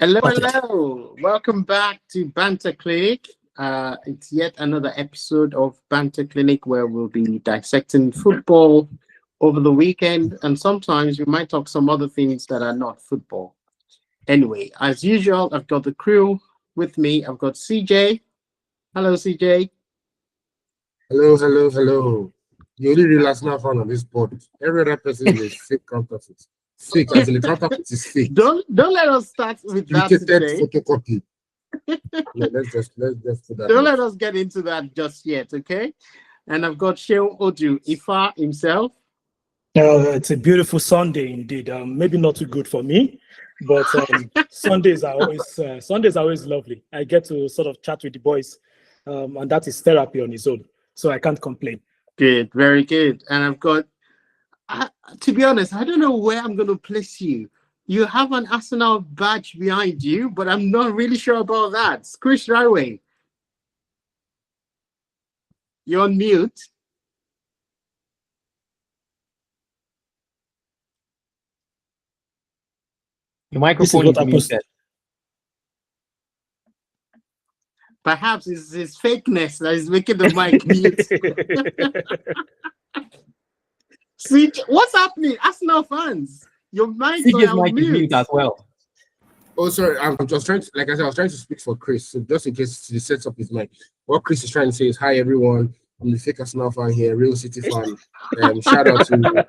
Hello, hello. Welcome back to Banter Clinic. It's yet another episode of Banter Clinic where we'll be dissecting football over the weekend, and sometimes we might talk some other things that are not football. Anyway, as usual, I've got the crew with me. I've got CJ. Hello, CJ. Hello. The only real Arsenal fan on this board. Every other person is a fake counterfeit. Fake, as in the counterfeit is fake. Don't let us start with that today. Photocopy. No, let's just put that. Don't let us get into that just yet, okay? And I've got Sheon Odu Ifa himself. It's a beautiful Sunday indeed. Maybe not too good for me, but Sundays are always lovely. I get to sort of chat with the boys, and that is therapy on its own. So I can't complain. Good, very good. And I've got, to be honest, I don't know where I'm going to place you. You have an Arsenal badge behind you, but I'm not really sure about that. Chris Ryway. You're on mute. Your microphone is muted. Perhaps it's his fakeness that is making the mic mute. See, what's happening? Arsenal fans, your mic is mute as well. Oh, sorry. I'm just trying to, like I said, I was trying to speak for Chris. So just in case he sets up his mic. What Chris is trying to say is, hi, everyone. I'm the fake Arsenal fan here, real City fan. Shout out to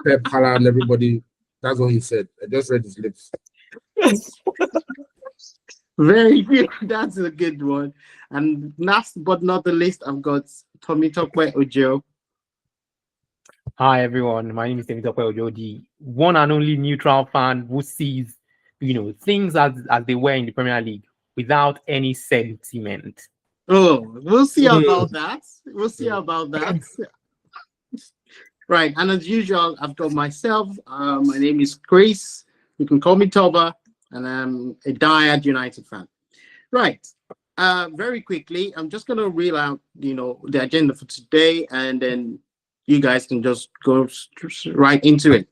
Pep, Hala, and everybody. That's what he said. I just read his lips. Very good. That's a good one. And last but not the least, I've got Tommy Tokwe Ojo. Hi everyone, my name is Tommy Tokwe Ojo, the one and only neutral fan who sees, things as they were in the Premier League without any sentiment. Oh, we'll see about that. We'll see about that. Right, and as usual, I've got myself. My name is Chris. You can call me Toba. And I'm a diehard United fan. Right. Very quickly, I'm just going to reel out, the agenda for today, and then you guys can just go right into it.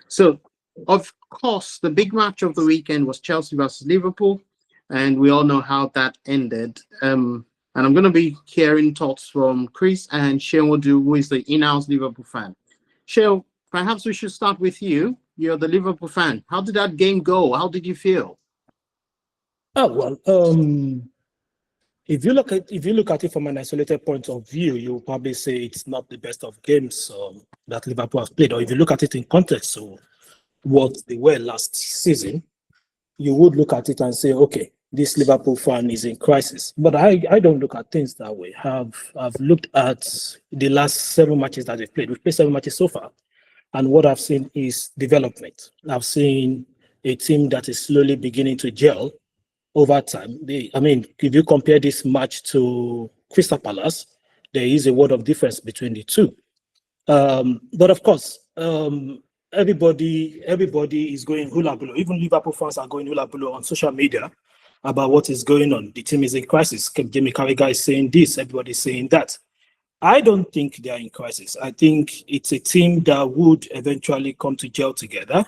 So, of course, the big match of the weekend was Chelsea versus Liverpool, and we all know how that ended. And I'm going to be hearing thoughts from Chris and Sheon, who is the in-house Liverpool fan. Sheon, perhaps we should start with you. You're the Liverpool fan. How did that game go? How did you feel? Oh well, if you look at it from an isolated point of view, you'll probably say it's not the best of games that Liverpool have played. Or if you look at it in context, so what they were last season, you would look at it and say, okay, this Liverpool fan is in crisis. But I don't look at things that way. I've looked at the last 7 matches that they've played. We've played 7 matches so far. And what I've seen is development. I've seen a team that is slowly beginning to gel over time. If you compare this match to Crystal Palace, there is a world of difference between the two. But of course, everybody is going hula baloo. Even Liverpool fans are going hula baloo on social media about what is going on. The team is in crisis. Jamie Carragher is saying this, everybody's saying that. I don't think they are in crisis. I think it's a team that would eventually come to gel together.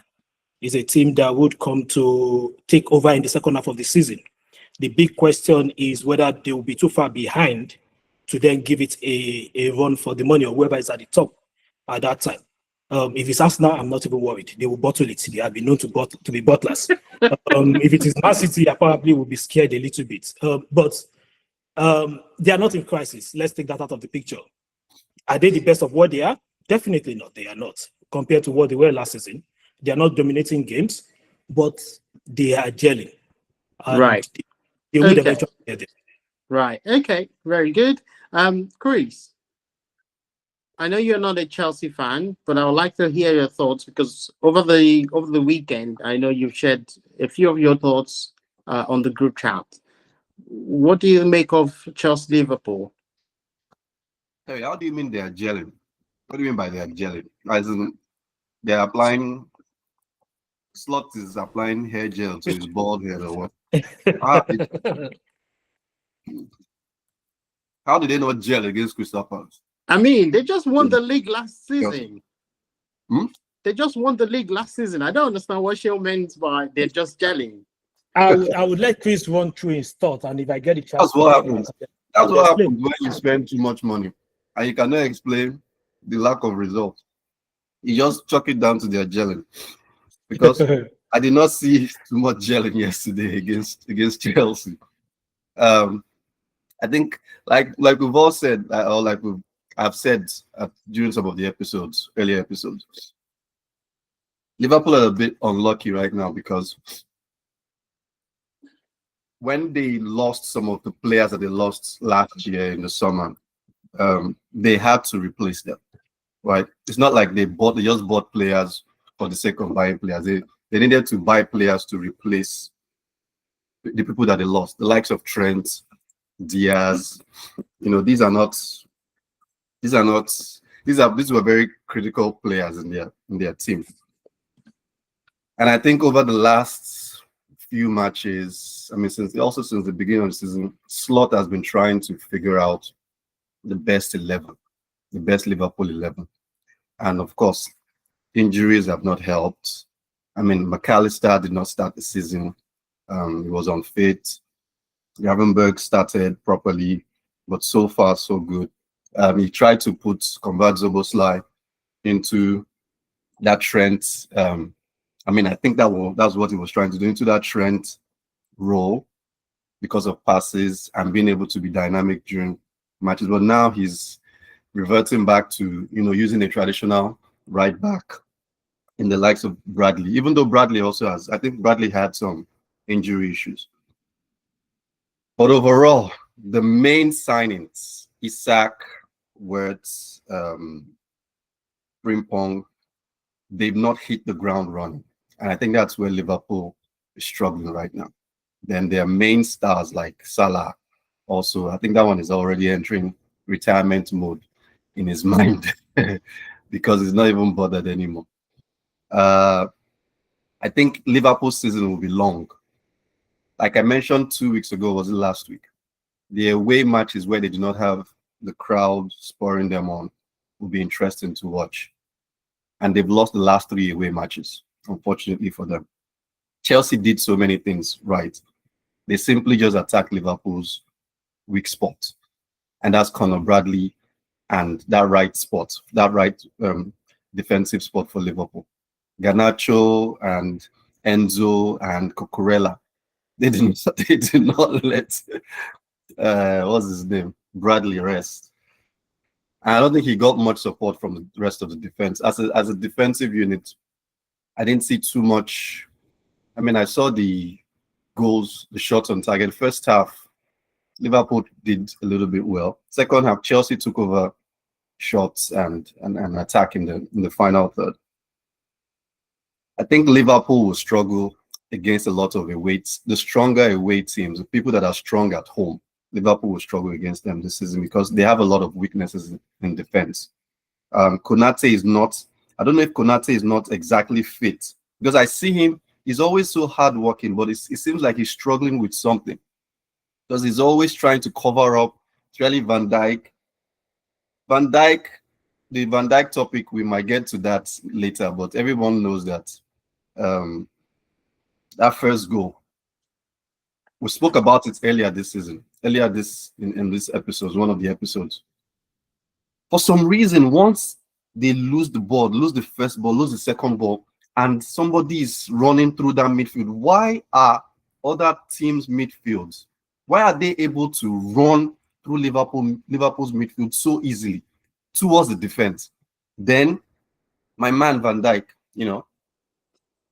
It's a team that would come to take over in the second half of the season. The big question is whether they will be too far behind to then give it a run for the money, or whoever is at the top at that time. If it's Arsenal, I'm not even worried. They will bottle it. They have been known to be bottlers. If it is Man City, I probably will be scared a little bit. But they are not in crisis. Let's take that out of the picture. Are they the best of what they are? Definitely not. They are not. Compared to what they were last season, they are not dominating games, but they are gelling. Right. They would eventually get it. Right. Okay. Very good. Chris, I know you're not a Chelsea fan, but I would like to hear your thoughts, because over the weekend, I know you've shared a few of your thoughts on the group chat. What do you make of Chelsea Liverpool? Hey, how do you mean they are gelling? What do you mean by they are gelling? As in, they're applying, Slot is applying hair gel to his bald head, or what? How did they not gel against Crystal Palace? I mean, they just won the league last season. Hmm? They just won the league last season. I don't understand what Sheil means by they're just gelling. I would let Chris run through his thoughts, and if I get a chance, That's what happens. That's what explain. happens when you spend too much money and you cannot explain the lack of results. You just chuck it down to their gelling. Because I did not see too much gelling yesterday against Chelsea. I think like we've all said, or like I've said during some of the earlier episodes, Liverpool are a bit unlucky right now because when they lost some of the players that they lost last year in the summer, they had to replace them. Right? It's not like they just bought players for the sake of buying players. They needed to buy players to replace the people that they lost, the likes of Trent, Diaz. You know, these were very critical players in their team. And I think over the last few matches, I mean, since the beginning of the season, Slot has been trying to figure out the best 11, the best Liverpool 11. And of course, injuries have not helped. I mean, McAllister did not start the season. He was unfit. Gravenberg started properly, but so far, so good. He tried to convert Szoboszlai into that Trent. I mean, I think that's what he was trying to do, into that Trent role because of passes and being able to be dynamic during matches. But now he's reverting back to, using a traditional right back in the likes of Bradley, even though Bradley I think Bradley had some injury issues. But overall, the main signings, Isak, Wirtz, Frimpong, they've not hit the ground running. And I think that's where Liverpool is struggling right now. Then their main stars like Salah, also, I think that one is already entering retirement mode in his mind because he's not even bothered anymore. I think Liverpool's season will be long. Like I mentioned 2 weeks ago, was it last week? The away matches where they do not have the crowd spurring them on will be interesting to watch. And they've lost the last 3 away matches, unfortunately for them. Chelsea did so many things right. They simply just attacked Liverpool's weak spot. And that's Conor Bradley and that right spot, that right defensive spot for Liverpool. Garnacho and Enzo and Cucurella, they did not let what's his name, Bradley rest. And I don't think he got much support from the rest of the defense. As a defensive unit, I didn't see too much. I mean, I saw the goals, the shots on target. First half, Liverpool did a little bit well. Second half, Chelsea took over shots and attack in the final third. I think Liverpool will struggle against a lot of the stronger away teams, the people that are strong at home. Liverpool will struggle against them this season because they have a lot of weaknesses in defense. Konate is not, I don't know if Konate is not exactly fit because I see him, he's always so hardworking, but it seems like he's struggling with something because he's always trying to cover up. It's really Van Dijk. The Van Dijk topic, we might get to that later, but everyone knows that that first goal, we spoke about it earlier this season, in this episode, one of the episodes. For some reason, once they lose the ball, lose the first ball, lose the second ball, and somebody is running through that midfield, why are other teams' midfields, why are they able to run through Liverpool's midfield so easily towards the defense? Then my man Van Dijk,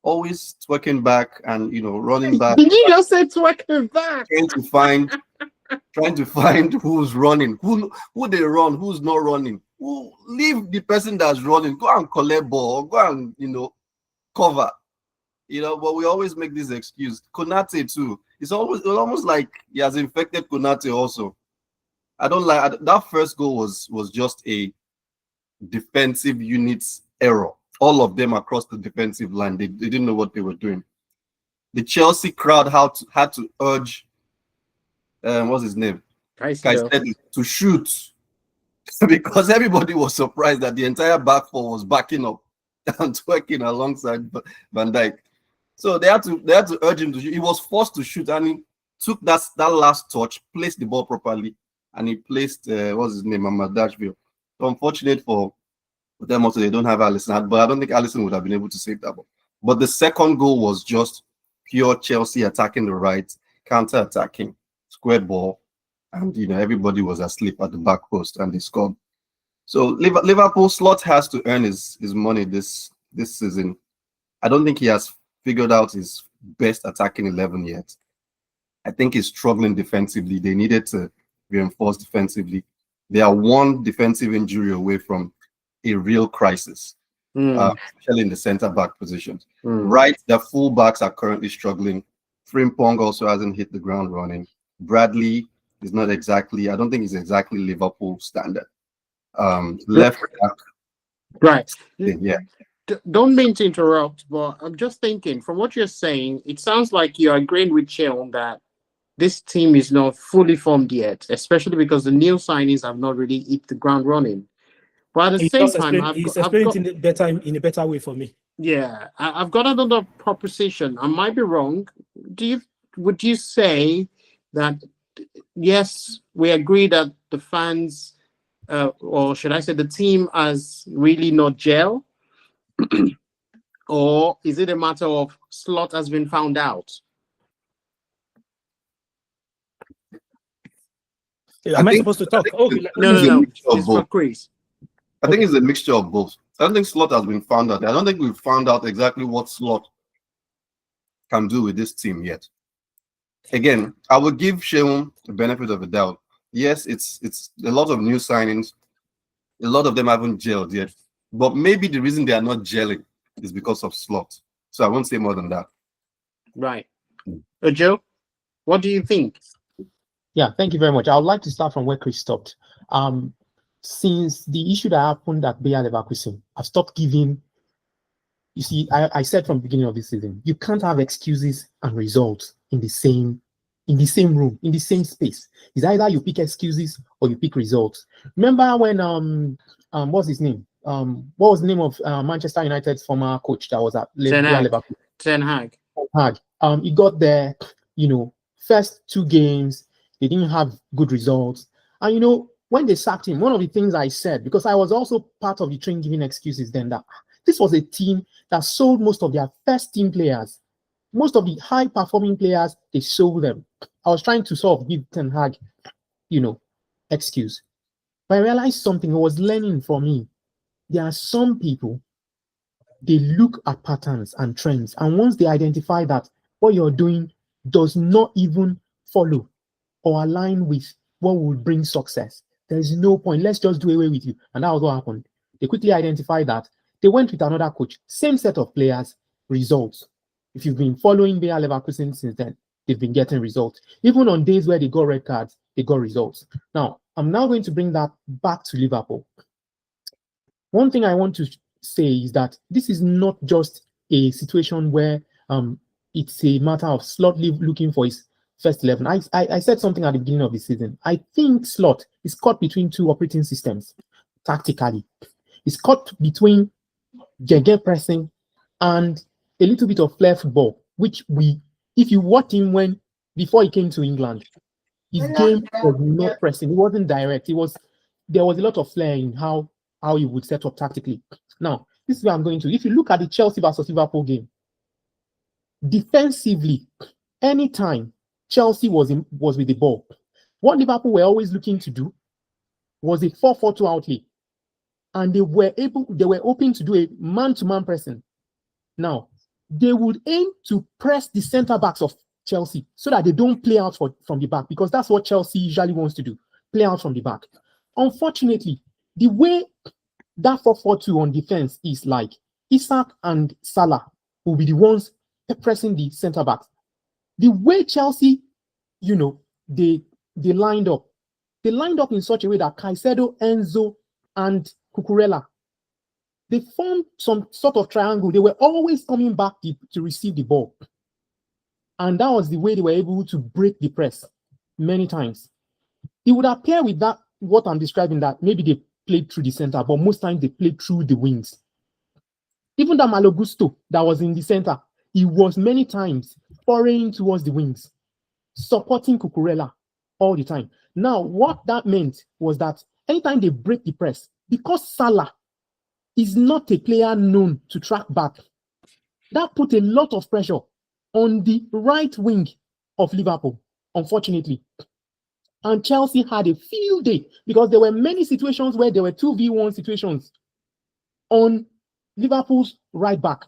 always twerking back and running back. Did you just say twerking back? Trying to find who's running, who they run, who's not running. Who leave the person that's running, go and collect ball, go and cover. But we always make this excuse. Konate too. It's almost like he has infected Konate also. I don't like that first goal was just a defensive unit's error. All of them across the defensive line, they didn't know what they were doing. The Chelsea crowd had to urge, what's his name? Caicedo to shoot because everybody was surprised that the entire back four was backing up and twerking alongside Van Dijk. So they had to urge him to shoot. He was forced to shoot, and he took that last touch, placed the ball properly, and he placed what's his name, Amadashville. So unfortunate for them also, they don't have Alisson, but I don't think Alisson would have been able to save that ball. But the second goal was just pure Chelsea attacking the right, counter-attacking, squared ball, and everybody was asleep at the back post, and they scored. So Liverpool, Slot has to earn his money this season. I don't think he has figured out his best attacking 11 yet. I think he's struggling defensively. They needed to reinforce defensively. They are one defensive injury away from a real crisis, especially in the centre-back positions. Right, the full-backs are currently struggling. Frimpong also hasn't hit the ground running. Bradley is not exactly, I don't think he's exactly Liverpool standard. Left back. Right. Yeah. Don't mean to interrupt, but I'm just thinking, from what you're saying, it sounds like you're agreeing with Cheon that this team is not fully formed yet, especially because the new signings have not really hit the ground running. But at the same time, he's explaining it in a better way for me. Yeah, I've got another proposition. I might be wrong. Would you say that yes, we agree that the fans, or should I say the team, has really not gel? Or is it a matter of Slot has been found out? Am I supposed to talk? No. It's for Chris. I think it's a mixture of both. I don't think Slot has been found out. I don't think we've found out exactly what Slot can do with this team yet. Again, I would give Sheun the benefit of the doubt. Yes, it's a lot of new signings. A lot of them haven't gelled yet. But maybe the reason they are not gelling is because of Slot. So I won't say more than that. Right. Joe, what do you think? Yeah, thank you very much. I would like to start from where Chris stopped. Since the issue that happened at Bayer Leverkusen, I've stopped giving. You see, I said from the beginning of this season, you can't have excuses and results in the same room, in the same space. It's either you pick excuses or you pick results. Remember when what's his name? What was the name of Manchester United's former coach that was at Leverkusen? Ten Hag. He got there, first 2 games, they didn't have good results. And when they sacked him, one of the things I said, because I was also part of the train giving excuses then, that this was a team that sold most of their first team players. Most of the high performing players, they sold them. I was trying to sort of give Ten Hag, excuse. But I realized something. It was learning for me. There are some people, they look at patterns and trends. And once they identify that what you're doing does not even follow or align with what will bring success, there's no point. Let's just do away with you. And that was what happened. They quickly identified that. They went with another coach, same set of players, results. If you've been following Bayer Leverkusen since then, they've been getting results. Even on days where they got red cards, they got results. Now, I'm now going to bring that back to Liverpool. One thing I want to say is that this is not just a situation where it's a matter of Slot looking for his first 11. I said something at the beginning of the season. I think Slot is caught between 2 operating systems tactically. It's caught between Gege pressing and a little bit of flair football, which if you watch him before he came to England, his game was not pressing. It wasn't direct. There was a lot of flair in how he would set up tactically. Now, this is where I'm going to. If you look at the Chelsea versus Liverpool game, defensively, anytime Chelsea was with the ball, what Liverpool were always looking to do was a 4-4-2 outlay. And they were open to do a man-to-man pressing. Now, they would aim to press the center backs of Chelsea so that they don't play out from the back, because that's what Chelsea usually wants to do, play out from the back. Unfortunately, the way that 4-4-2 on defense is like, Isak and Salah will be the ones pressing the center backs. The way Chelsea, they lined up. They lined up in such a way that Caicedo, Enzo, and Cucurella, they formed some sort of triangle. They were always coming back to receive the ball. And that was the way they were able to break the press many times. It would appear with that, what I'm describing, that maybe they played through the center, but most times they played through the wings. Even that Malo Gusto that was in the center, he was many times foraying towards the wings, supporting Cucurella all the time. Now, what that meant was that anytime they break the press, because Salah is not a player known to track back, that put a lot of pressure on the right wing of Liverpool, unfortunately. And Chelsea had a field day because there were many situations where there were 2v1 situations on Liverpool's right back.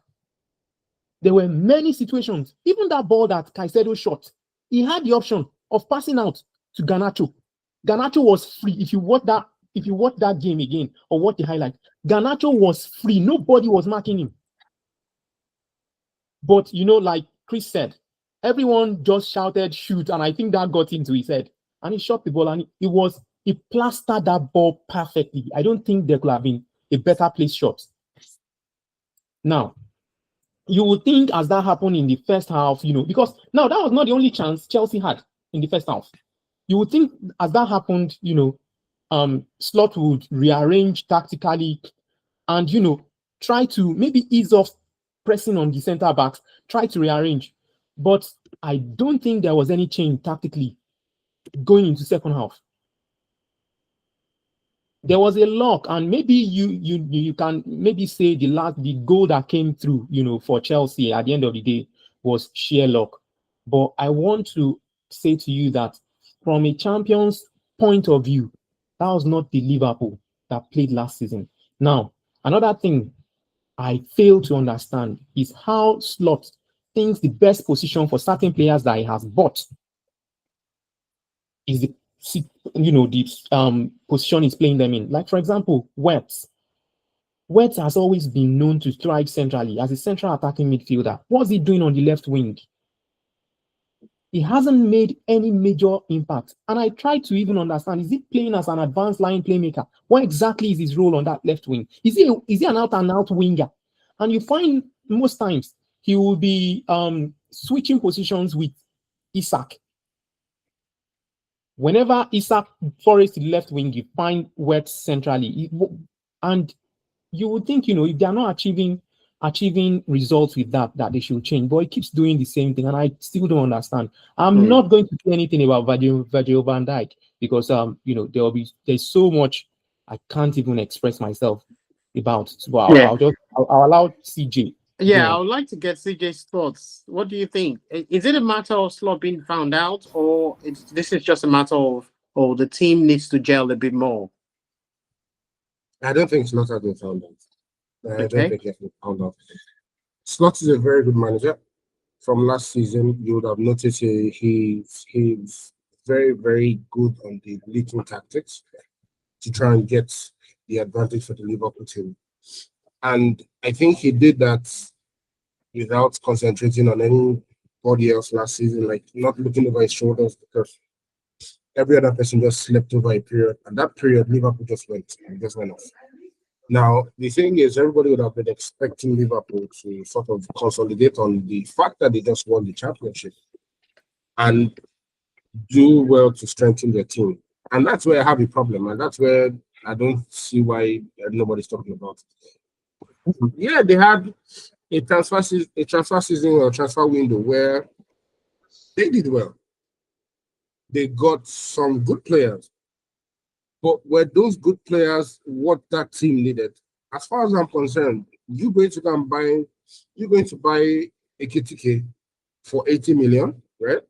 There were many situations. Even that ball that Caicedo shot, he had the option of passing out to Garnacho. Garnacho was free. If you watch that game again or watch the highlight, Garnacho was free. Nobody was marking him. But like Chris said, everyone just shouted shoot, and I think that got into his head. And he shot the ball, and he plastered that ball perfectly. I don't think there could have been a better place shot. Now, you would think as that happened in the first half, because now that was not the only chance Chelsea had in the first half. You would think as that happened, Slot would rearrange tactically and, try to maybe ease off pressing on the center backs, try to rearrange. But I don't think there was any change tactically going into second half. There was a lock, and maybe you can maybe say the goal that came through, for Chelsea at the end of the day was sheer luck. But I want to say to you that from a champion's point of view, that was not the Liverpool that played last season. Now, another thing I fail to understand is how Slot thinks the best position for certain players that he has bought is the position he's playing them in. Like, for example, Wirtz. Wirtz has always been known to strike centrally as a central attacking midfielder. What's he doing on the left wing? He hasn't made any major impact. And I try to even understand, is he playing as an advanced line playmaker? What exactly is his role on that left wing? Is he an out-and-out winger? And you find most times he will be switching positions with Isak. Whenever Isak forwards to the left wing, you find Wirtz centrally. And you would think, if they're not achieving results with that they should change. But he keeps doing the same thing, and I still don't understand. I'm not going to say anything about Virgil van Dijk because there's so much I can't even express myself about. So I'll allow CJ. Yeah, I would like to get CJ's thoughts. What do you think? Is it a matter of Slot being found out, or this is just a matter of the team needs to gel a bit more? I don't think Slot has been found out. I Okay. don't think he has been found out. Slot is a very good manager. From last season, you would have noticed he's very, very good on the leaking tactics to try and get the advantage for the Liverpool team. And I think he did that without concentrating on anybody else last season, like not looking over his shoulders, because every other person just slept over a period. And that period, Liverpool just went off. Now, the thing is, everybody would have been expecting Liverpool to sort of consolidate on the fact that they just won the championship and do well to strengthen their team. And that's where I have a problem. And that's where I don't see why nobody's talking about it. Yeah, they had a transfer season or transfer window where they did well. They got some good players. But were those good players what that team needed? As far as I'm concerned, you're going to buy Ekitike for 80 million, right?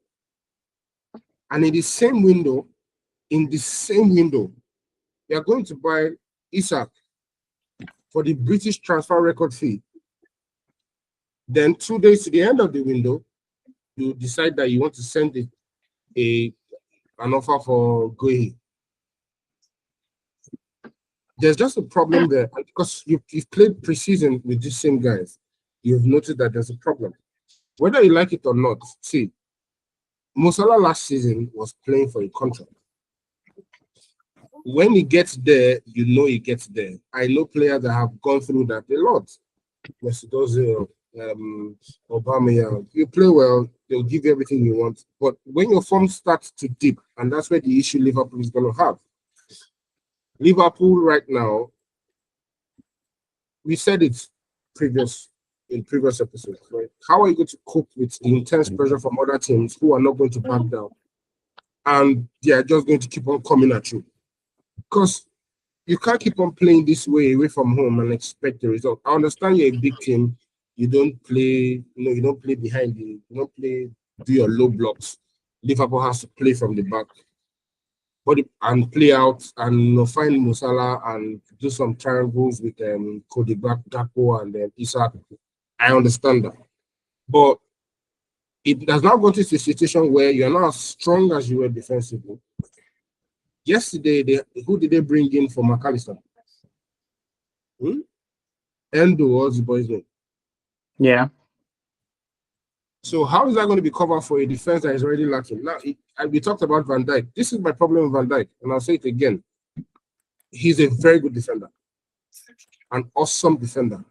And in the same window, you're going to buy Isak for the British transfer record fee. Then 2 days to the end of the window, you decide that you want to send an offer for Guehi. There's just a problem there because you've played preseason with these same guys. You've noted that there's a problem. Whether you like it or not, see, Mo Salah last season was playing for a contract. When he gets there, you know he gets there. I know players that have gone through that a lot. Mesut Ozil, Aubameyang. You play well, they'll give you everything you want. But when your form starts to dip, and that's where the issue Liverpool is going to have. Liverpool right now, we said it previous in previous episodes, right? How are you going to cope with the intense pressure from other teams who are not going to back down, and they are just going to keep on coming at you? Because you can't keep on playing this way away from home and expect the result. I understand you're a big team. You don't play, you don't play behind you don't play, do your low blocks. Liverpool has to play from the back, and play out and find Musala and do some triangles with Cody Gakpo and Isak. I understand that, but it does not go to a situation where you're not as strong as you were defensively. Yesterday, who did they bring in for McAllister? Endo was the boy's name. Yeah. So how is that going to be covered for a defense that is already lacking? Now, we talked about Van Dijk. This is my problem with Van Dijk, and I'll say it again. He's a very good defender, an awesome defender.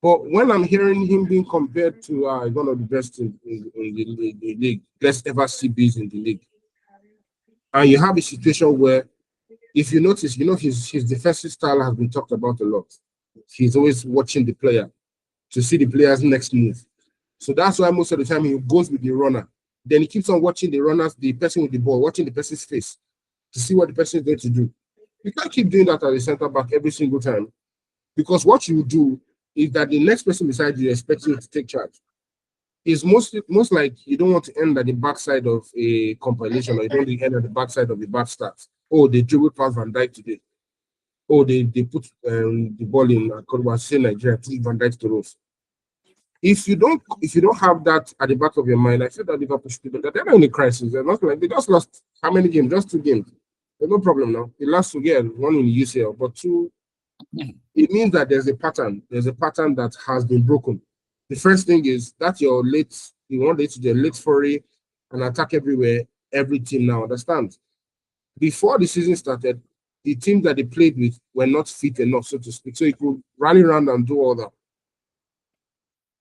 But when I'm hearing him being compared to one of the best in the league, best ever CBs in the league, and you have a situation where, if you notice, his defensive style has been talked about a lot. He's always watching the player to see the player's next move. So that's why most of the time he goes with the runner. Then he keeps on watching the runners, the person with the ball, watching the person's face to see what the person is going to do. You can't keep doing that as a center back every single time, because what you do is that the next person beside you expects you to take charge. It's most like you don't want to end at the backside of a compilation, or you don't want to end at the backside of the bad stats. Oh, they dribbled past Van Dijk today. Oh, they put the ball in Nigeria, took Van Dijk to those. If you don't have that at the back of your mind, I feel that Liverpool should be, they're not in a crisis. They're not like, they just lost how many games? Just 2 games. There's no problem now. The last 2 games, 1 in the UCL, but 2. It means that there's a pattern. There's a pattern that has been broken. The first thing is that you want it to be late foray and attack everywhere. Every team now understands. Before the season started, the team that they played with were not fit enough, so to speak. So you could rally around and do all that.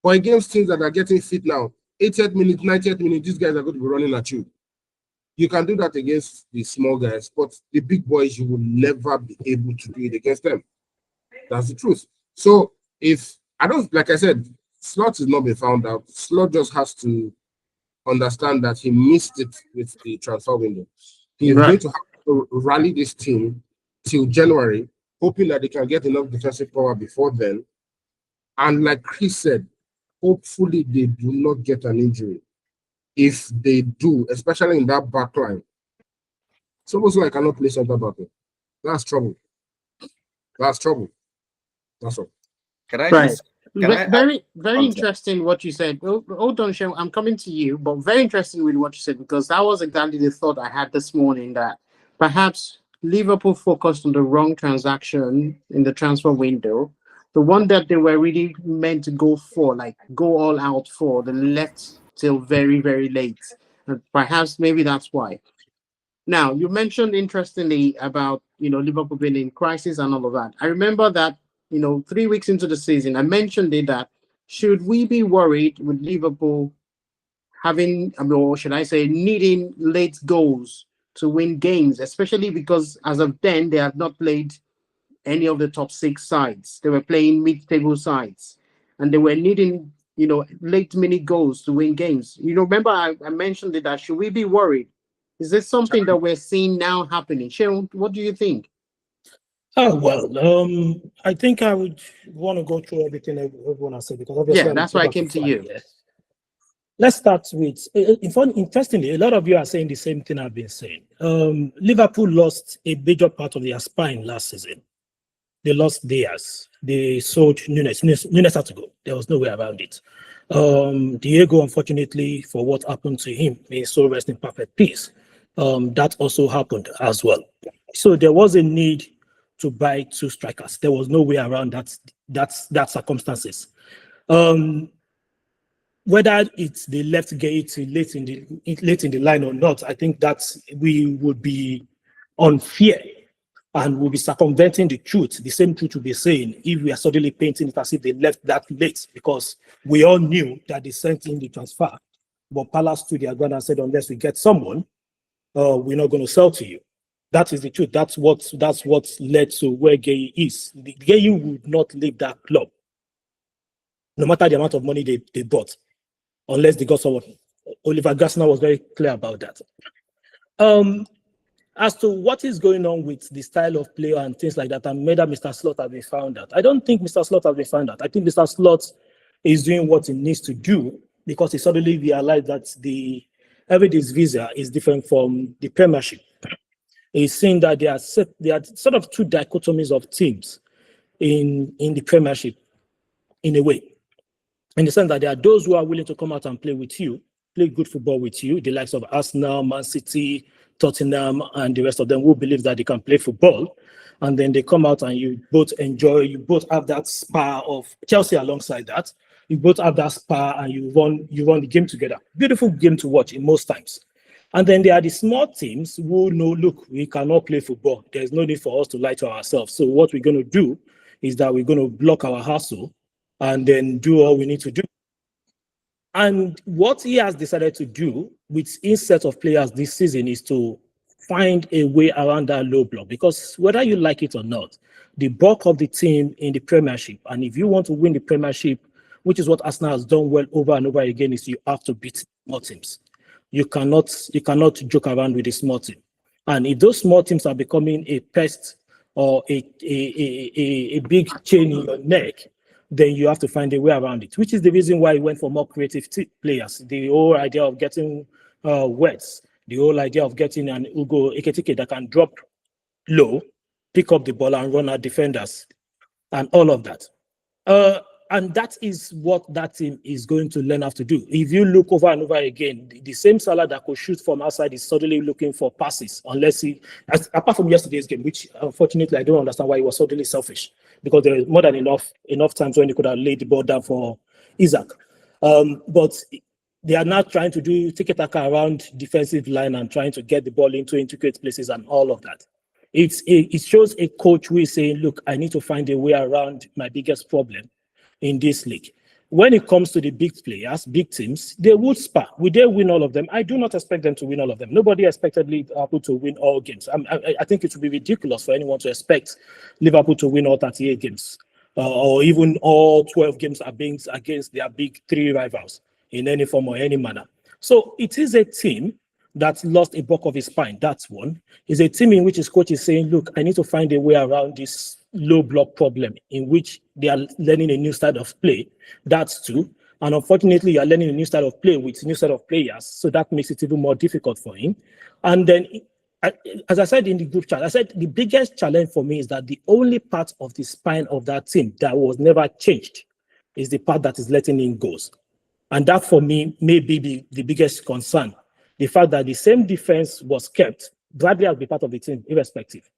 But against teams that are getting fit now, 80th minute, 90th minute, these guys are going to be running at you. You can do that against the small guys, but the big boys, you will never be able to do it against them. That's the truth. So like I said, Slot has not been found out. Slot just has to understand that he missed it with the transfer window. He's going to have to rally this team till January, hoping that they can get enough defensive power before then. And like Chris said, hopefully they do not get an injury. If they do, especially in that back line, it's almost like I cannot play center back. That's trouble. That's trouble. That's all. Very interesting what you said. Hold on, Shem, I'm coming to you, but very interesting with what you said, because that was exactly the thought I had this morning, that perhaps Liverpool focused on the wrong transaction in the transfer window. The one that they were really meant to go for, like go all out for, the left till very, very late. And perhaps maybe that's why. Now, you mentioned interestingly about, Liverpool being in crisis and all of that. I remember that, 3 weeks into the season, I mentioned it, that should we be worried with Liverpool having, or should I say, needing late goals to win games, especially because as of then, they have not played any of the top 6 sides. They were playing mid-table sides, and they were needing, late minute goals to win games. Remember I mentioned it, that should we be worried? Is this something that we're seeing now happening? Sharon, what do you think? Oh, well, I think I would want to go through everything everyone has said, because obviously that's why I came to you. Yeah. Let's start with, interestingly, a lot of you are saying the same thing I've been saying. Liverpool lost a major part of their spine last season. They lost theirs. They sold Nunes. Nunes had to go. There was no way around it. Diego, unfortunately, for what happened to him, may so rest in perfect peace. That also happened as well. So there was a need to buy 2 strikers. There was no way around that circumstances. Whether it's the left gate late in the line or not, I think that we would be unfair and we'll be circumventing the truth. The same truth we'll be saying if we are suddenly painting it as if they left that late, because we all knew that they sent in the transfer. But Palace stood their ground and said, unless we get someone, we're not going to sell to you. That is the truth. That's what led to where Gay is. Gay would not leave that club. no matter the amount of money they bought, unless they got someone. Oliver Glasner was very clear about that. As to what is going on with the style of play and things like that, and whether Mr. Slot has been found out, I don't think Mr. Slot has been found out. I think Mr. Slot is doing what he needs to do because he suddenly realized that the Everyday's visa is different from the Premiership. He's saying that there are sort of two dichotomies of teams in the Premiership, in a way. In the sense that there are those who are willing to come out and play with you, play good football with you, the likes of Arsenal, Man City, Tottenham, and the rest of them who believe that they can play football. And then they come out and you both enjoy, you both have that spar of Chelsea alongside that. You both have that spar and you run the game together. Beautiful game to watch in most times. And then there are the small teams who know, look, we cannot play football. There's no need for us to lie to ourselves. So what we're going to do is that we're going to block our hustle and then do all we need to do. And what he has decided to do with his set of players this season is to find a way around that low block, because whether you like it or not, the bulk of the team in the Premiership, and if you want to win the Premiership, which is what Arsenal has done well over and over again, is you have to beat small teams. You cannot joke around with a small team. And if those small teams are becoming a pest or a big chain in your neck, then you have to find a way around it, which is the reason why he went for more creative players. The whole idea of getting Wets, the whole idea of getting an Ugo Ekitike that can drop low, pick up the ball and run at defenders, and all of that. And that is what that team is going to learn how to do. If you look over and over again, the same Salah that could shoot from outside is suddenly looking for passes, apart from yesterday's game, which unfortunately I don't understand why he was suddenly selfish, because there is more than enough times when he could have laid the ball down for Isaac. But they are now trying to do tiki-taka around defensive line and trying to get the ball into intricate places and all of that. It shows a coach who is saying, look, I need to find a way around my biggest problem in this league. When it comes to the big players, big teams, they would spar. Will they win all of them? I do not expect them to win all of them. Nobody expected Liverpool to win all games. I think it would be ridiculous for anyone to expect Liverpool to win all 38 games or even all 12 games against their big three rivals in any form or any manner. So it is a team that lost a bulk of his spine. That's one. It's a team in which his coach is saying, look, I need to find a way around this low block problem, in which they are learning a new style of play. That's two. And unfortunately, you are learning a new style of play with a new set of players. So that makes it even more difficult for him. And then, as I said in the group chat, I said the biggest challenge for me is that the only part of the spine of that team that was never changed is the part that is letting in goals. And that for me may be the biggest concern. The fact that the same defense was kept, Bradley has been part of the team, irrespective.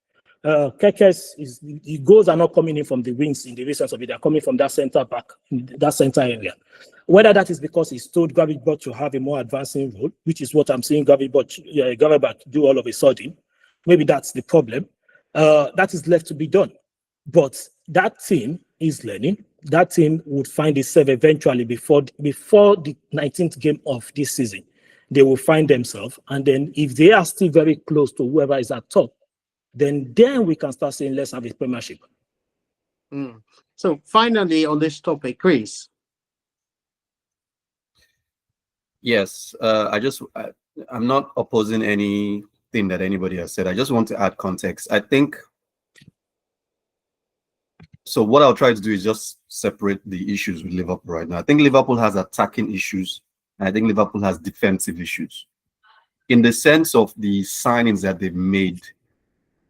Kekes, the goals are not coming in from the wings in the recent of it, they're coming from that center back, that center area. Whether that is because he's told Gravenberch to have a more advancing role, which is what I'm seeing Gravenberch do all of a sudden, maybe that's the problem. That is left to be done. But that team is learning. That team would find itself eventually before the 19th game of this season. They will find themselves, and then if they are still very close to whoever is at top, then we can start saying, let's have a Premiership. So finally on this topic, Chris. Yes, I'm not opposing anything that anybody has said. I just want to add context. I think, so what I'll try to do is just separate the issues with Liverpool right now. I think Liverpool has attacking issues, and I think Liverpool has defensive issues. In the sense of the signings that they've made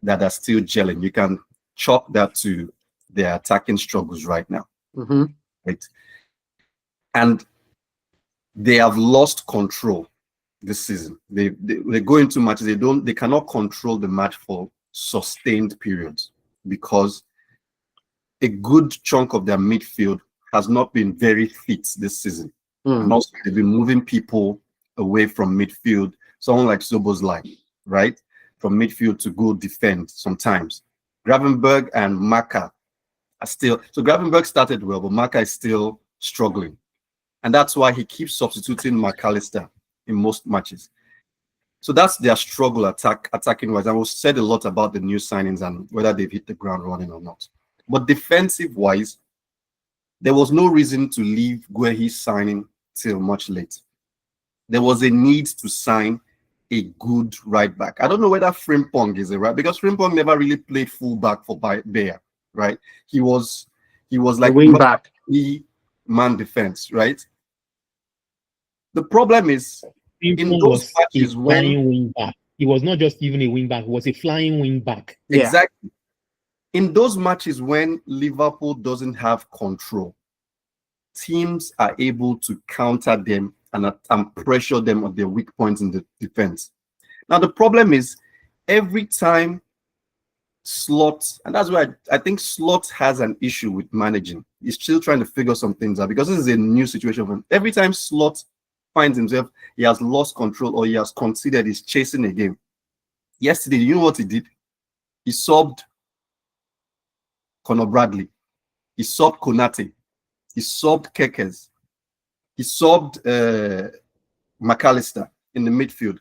that are still gelling, you can chalk that to their attacking struggles right now. Right? And they have lost control this season. They go into matches, they cannot control the match for sustained periods because a good chunk of their midfield has not been very fit this season. And also they've been moving people away from midfield, someone like Szoboszlai, right? From midfield to go defend sometimes. Gravenberch and Maka are still, so Gravenberch started well, but Maka is still struggling. And that's why he keeps substituting McAllister in most matches. So that's their struggle attacking wise. I was said a lot about the new signings and whether they've hit the ground running or not. But defensive wise, there was no reason to leave Guehi signing till much late. There was a need to sign a good right back. I don't know whether Frimpong is a right, because Frimpong never really played full back for Bayer, right? He was like wing back. Man defense, right? The problem is in Frimpong those was matches a when flying wing back. He was not just even a wing back, he was a flying wing back. Yeah. exactly in those matches when Liverpool doesn't have control, teams are able to counter them and pressure them on their weak points in the defense. Now the problem is every time Slot, and that's why I think Slot has an issue with managing. He's still trying to figure some things out because this is a new situation for him. Every time Slot finds himself, he has lost control or he has considered he's chasing a game. Yesterday, you know what he did? He subbed Conor Bradley. He subbed Konate. He subbed Kekes. He subbed McAllister in the midfield.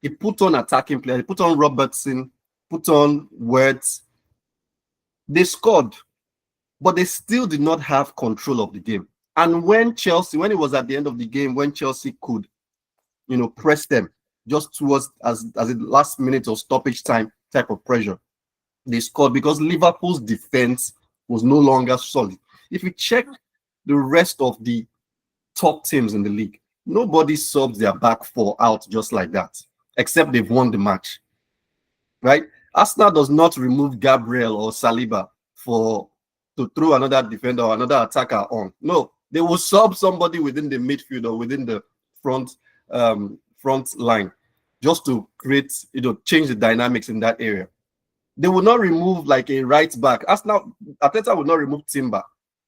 He put on attacking players. He put on Robertson, put on Wirtz. They scored, but they still did not have control of the game. And when it was at the end of the game, when Chelsea could, press them just towards as a last minute or stoppage time type of pressure, they scored because Liverpool's defense was no longer solid. If you check the rest of the top teams in the league, nobody subs their back four out just like that, except they've won the match, right? Arsenal does not remove Gabriel or Saliba to throw another defender or another attacker on. No, they will sub somebody within the midfield or within the front line just to create, change the dynamics in that area. They will not remove like a right back. Arteta will not remove Timber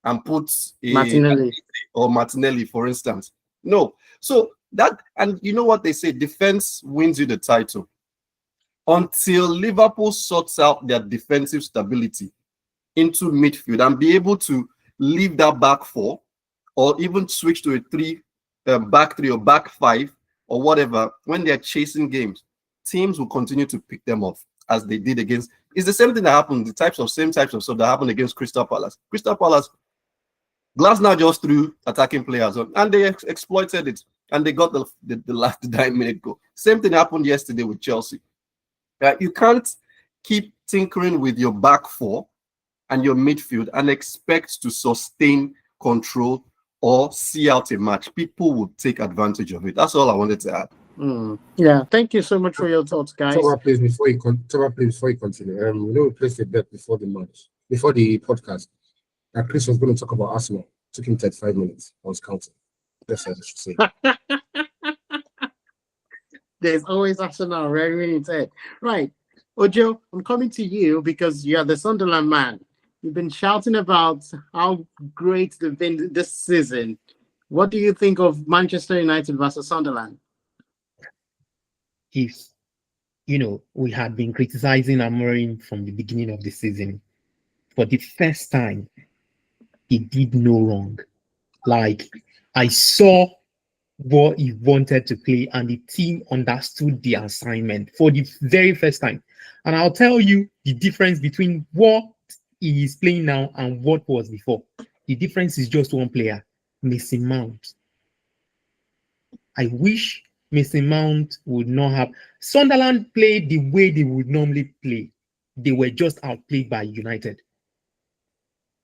and put Martinelli, for instance. No. So that, and you know what they say, defense wins you the title. Until Liverpool sorts out their defensive stability into midfield and be able to leave that back four or even switch to a back three or back five or whatever, when they're chasing games, teams will continue to pick them off as they did against. It's the same thing that happened, same types of stuff that happened against Crystal Palace. Crystal Palace, Glasner just threw attacking players on and they exploited it and they got the last 9-minute goal. Same thing happened yesterday with Chelsea. You can't keep tinkering with your back four and your midfield and expect to sustain control or see out a match. People will take advantage of it. That's all I wanted to add. Yeah, thank you so much for your thoughts, guys. Please, before you continue, we placed a bet before the match, before the podcast, that Chris was going to talk about Arsenal. It took him 35 minutes. I was counting. That's what I should say. There's always Arsenal rearing its head. Right. Ojo, I'm coming to you because you're the Sunderland man. You've been shouting about how great they've been this season. What do you think of Manchester United versus Sunderland? If, we had been criticizing Amorim from the beginning of the season, for the first time, he did no wrong. Like, I saw what he wanted to play and the team understood the assignment for the very first time. And I'll tell you the difference between what he is playing now and what was before. The difference is just one player, Mason Mount. I wish Mason Mount would not have. Sunderland played the way they would normally play. They were just outplayed by United.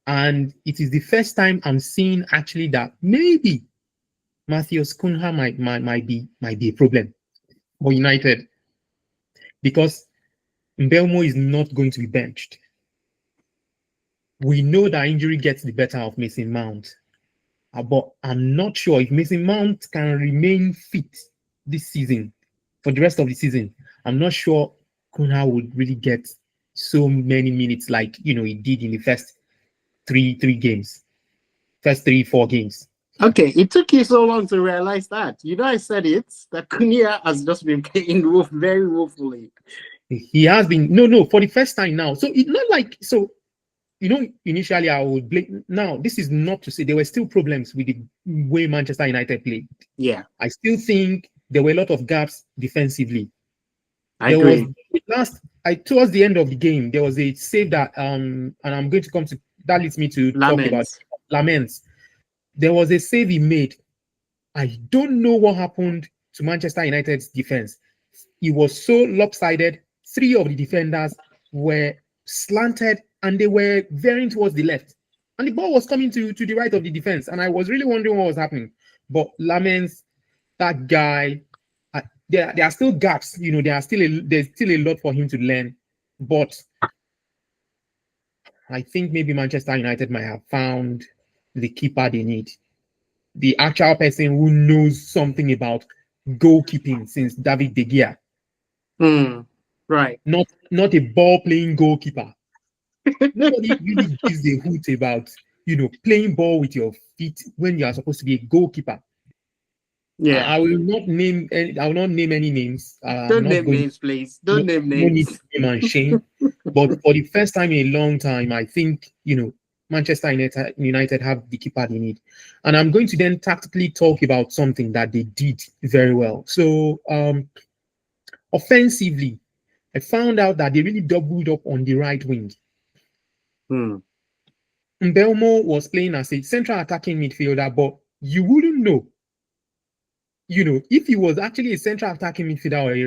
And it is the first time I'm seeing actually that maybe Matheus Cunha might be a problem for United because Mbeumo is not going to be benched. We know that injury gets the better of Mason Mount, but I'm not sure if Mason Mount can remain fit this season for the rest of the season. I'm not sure Cunha would really get so many minutes like he did in the first three games, first 3-4 games. Okay, it took you so long to realize that. I said it, that Cunha has just been playing very woefully. He has been, no, for the first time now. So it's not like, initially I would blame. Now, this is not to say there were still problems with the way Manchester United played. Yeah. I still think there were a lot of gaps defensively. I agree. Towards the end of the game, there was a save that, and I'm going to come to, that leads me to talk about Lamens, there was a save he made. I don't know what happened to Manchester United's defense. It was so lopsided. 3 of the defenders were slanted and they were veering towards the left. And the ball was coming to the right of the defense. And I was really wondering what was happening. But Lamens, that guy, there are still gaps. You know, there's still a lot for him to learn. But I think maybe Manchester United might have found the keeper they need. The actual person who knows something about goalkeeping since David De Gea. Right. Not a ball-playing goalkeeper. Nobody really gives a hoot about, you know, playing ball with your feet when you are supposed to be a goalkeeper. Yeah. I will not name any names. Don't name names, please. Don't name No need names. to name and shame. But for the first time in a long time, I think, you know, Manchester United have the keeper they need. And I'm going to then tactically talk about something that they did very well. So offensively, I found out that they really doubled up on the right wing. Mbeumo was playing as a central attacking midfielder, but you wouldn't know, you know, if he was actually a central attacking midfielder or a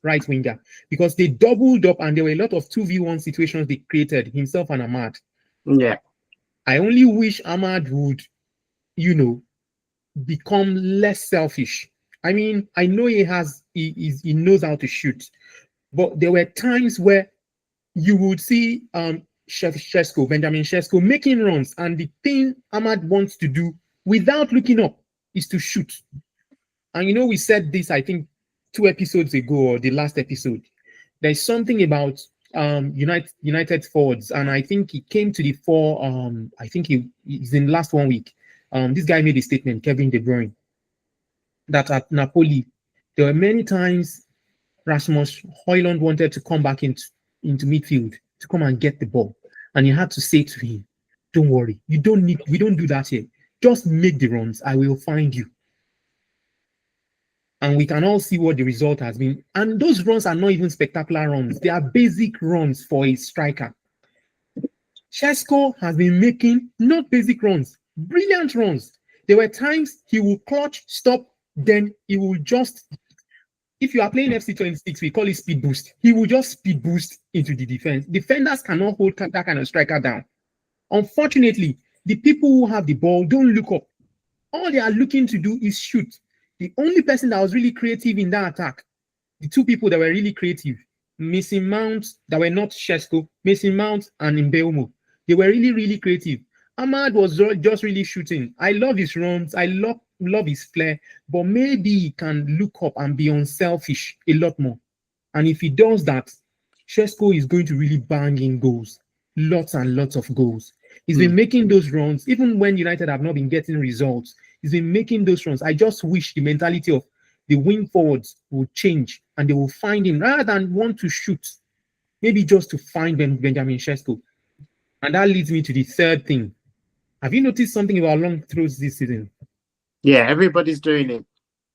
right winger, because they doubled up and there were a lot of 2v1 situations they created, himself and Ahmad. Yeah. I only wish Ahmad would, you know, become less selfish. I mean, I know he knows how to shoot, but there were times where you would see Benjamin Šeško making runs, and the thing Ahmad wants to do without looking up is to shoot. And you know, we said this, I think 2 episodes ago or the last episode. There's something about United forwards, and I think he came to the fore. I think he's in the last 1 week. This guy made a statement, Kevin De Bruyne, that at Napoli there were many times Rasmus Højlund wanted to come back into midfield to come and get the ball, and he had to say to him, "Don't worry, we don't do that here. Just make the runs. I will find you." And we can all see what the result has been. And those runs are not even spectacular runs. They are basic runs for a striker. Šeško has been making not basic runs, brilliant runs. There were times he will clutch, stop, then he will just, if you are playing FC26, we call it speed boost. He will just speed boost into the defense. Defenders cannot hold that kind of striker down. Unfortunately, the people who have the ball don't look up. All they are looking to do is shoot. The only person that was really creative in that attack, the 2 people that were really creative, Mason Mount, that were not Šeško, Mason Mount and Mbeumo, they were really, really creative. Ahmad was just really shooting. I love his runs. I love his flair, but maybe he can look up and be unselfish a lot more. And if he does that, Šeško is going to really bang in goals, lots and lots of goals. He's been making those runs, even when United have not been getting results. He's been making those runs. I just wish the mentality of the wing forwards would change and they will find him rather than want to shoot, maybe just to find Benjamin Šeško. And that leads me to the third thing. Have you noticed something about long throws this season? Yeah, everybody's doing it.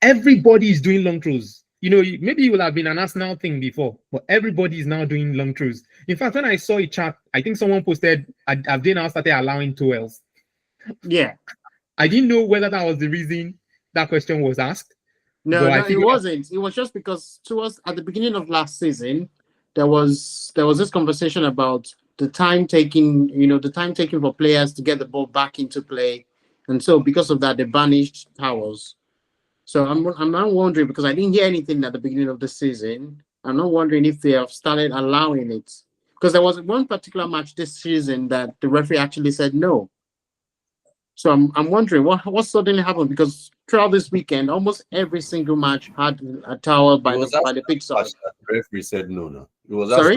Everybody is doing long throws. You know, maybe it will have been an Arsenal thing before, but everybody is now doing long throws. In fact, when I saw a chat, I think someone posted, have they now started allowing twirls? Yeah. I didn't know whether that was the reason that question was asked. No, it wasn't. It was just because at the beginning of last season, there was this conversation about the time taking for players to get the ball back into play. And so because of that, they banished towels. So I'm not wondering, because I didn't hear anything at the beginning of the season. I'm not wondering if they have started allowing it. Because there was one particular match this season that the referee actually said no. So I'm wondering what suddenly happened, because throughout this weekend, almost every single match had a towel by the pitch side. The referee said no. It was Sorry?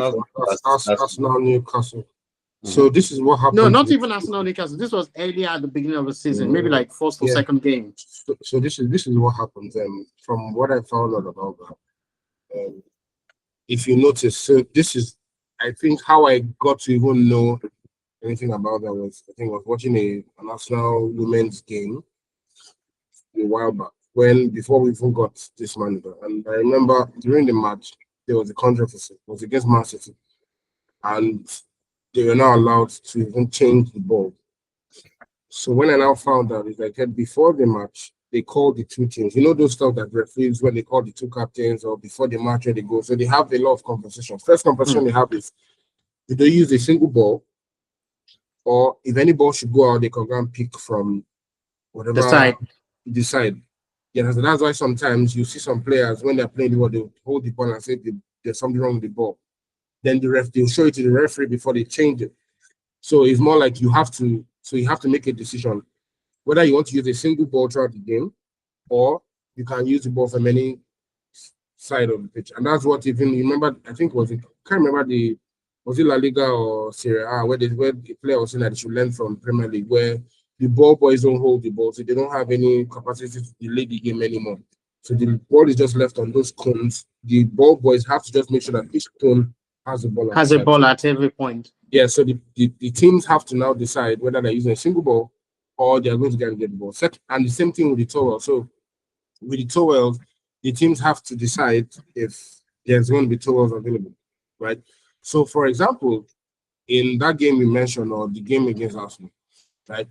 Arsenal Newcastle. So this is what happened. No, not even Arsenal Newcastle. This was earlier at the beginning of the season, maybe like first or second game. So this is what happens. From what I found out about that, if you notice, so this is, I think, how I got to even know anything about that was, I think I was watching an Arsenal women's game a while back, before we even got this manager. And I remember during the match there was a controversy. It was against Man City, and they were not allowed to even change the ball. So when I now found out, it's like before the match, they call the two teams. You know those stuff that referees when they call the two captains or before the match when they go. So they have a lot of conversation. First conversation they have is, do they use a single ball, or if any ball should go out, they can go and pick from whatever decide. Yeah, so that's why sometimes you see some players when they're playing the ball, they hold the ball and say there's something wrong with the ball. Then they'll show it to the referee before they change it. So it's more like you have to make a decision whether you want to use a single ball throughout the game, or you can use the ball from any side of the pitch. And that's what even remember, I think can't remember was it La Liga or Serie A where the player was saying that they should learn from Premier League, where the ball boys don't hold the ball, so they don't have any capacity to delay the game anymore. So the ball is just left on those cones. The ball boys have to just make sure that each cone has a ball. Has a ball at every point. Yeah, so the teams have to now decide whether they're using a single ball or they're going to get the ball. And the same thing with the towel. So with the towels, the teams have to decide if there's going to be towels available, right? So for example, in that game we mentioned, or the game against Arsenal, right?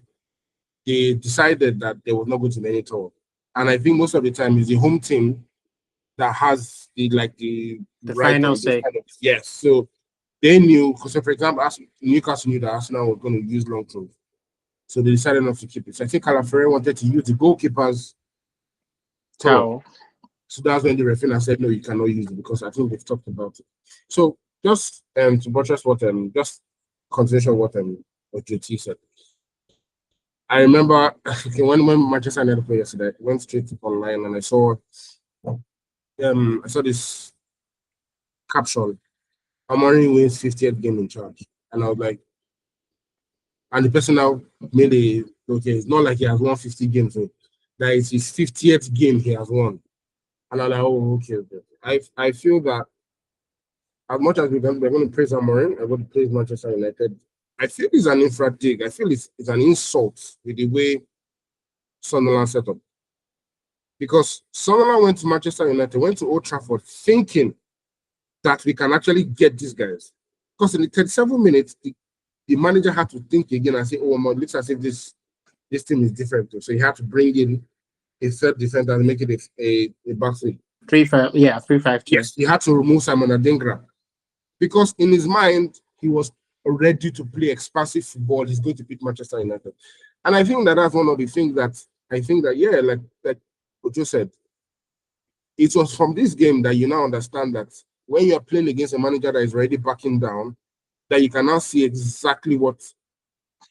They decided that there was not going to be any towel. And I think most of the time it's the home team that has the right final say. Yes. So they knew, because for example, Newcastle knew that Arsenal was going to use long throws. So they decided not to keep it. So I think Calafere wanted to use the goalkeeper's towel. So that's when the referee said, no, you cannot use it, because I think they've talked about it. So just to buttress what just continuation of what JT said. I remember when Manchester United played yesterday, I went straight online and I saw this caption: Amorim wins 50th game in charge. And I was like, and the person now made it's not like he has won 50 games, so that is his 50th game he has won. And I'm like, oh, okay. I feel that as much as we're going to praise Amorim, I'm going to praise Manchester United. I feel it's an infra dig. I feel it's an insult with the way Sunderland set up. Because Sunderland went to Manchester United, went to Old Trafford thinking that we can actually get these guys. Because in the 37 minutes, the manager had to think again and say, oh, it looks as if this team is different too. So he had to bring in a third defender and make it a back three. 3-5-2. Yes, he had to remove Simon Adingra. Because in his mind, he was ready to play expansive football. He's going to beat Manchester United. And I think that's one of the things that like Ojo said, it was from this game that you now understand that when you're playing against a manager that is already backing down, that you can now see exactly what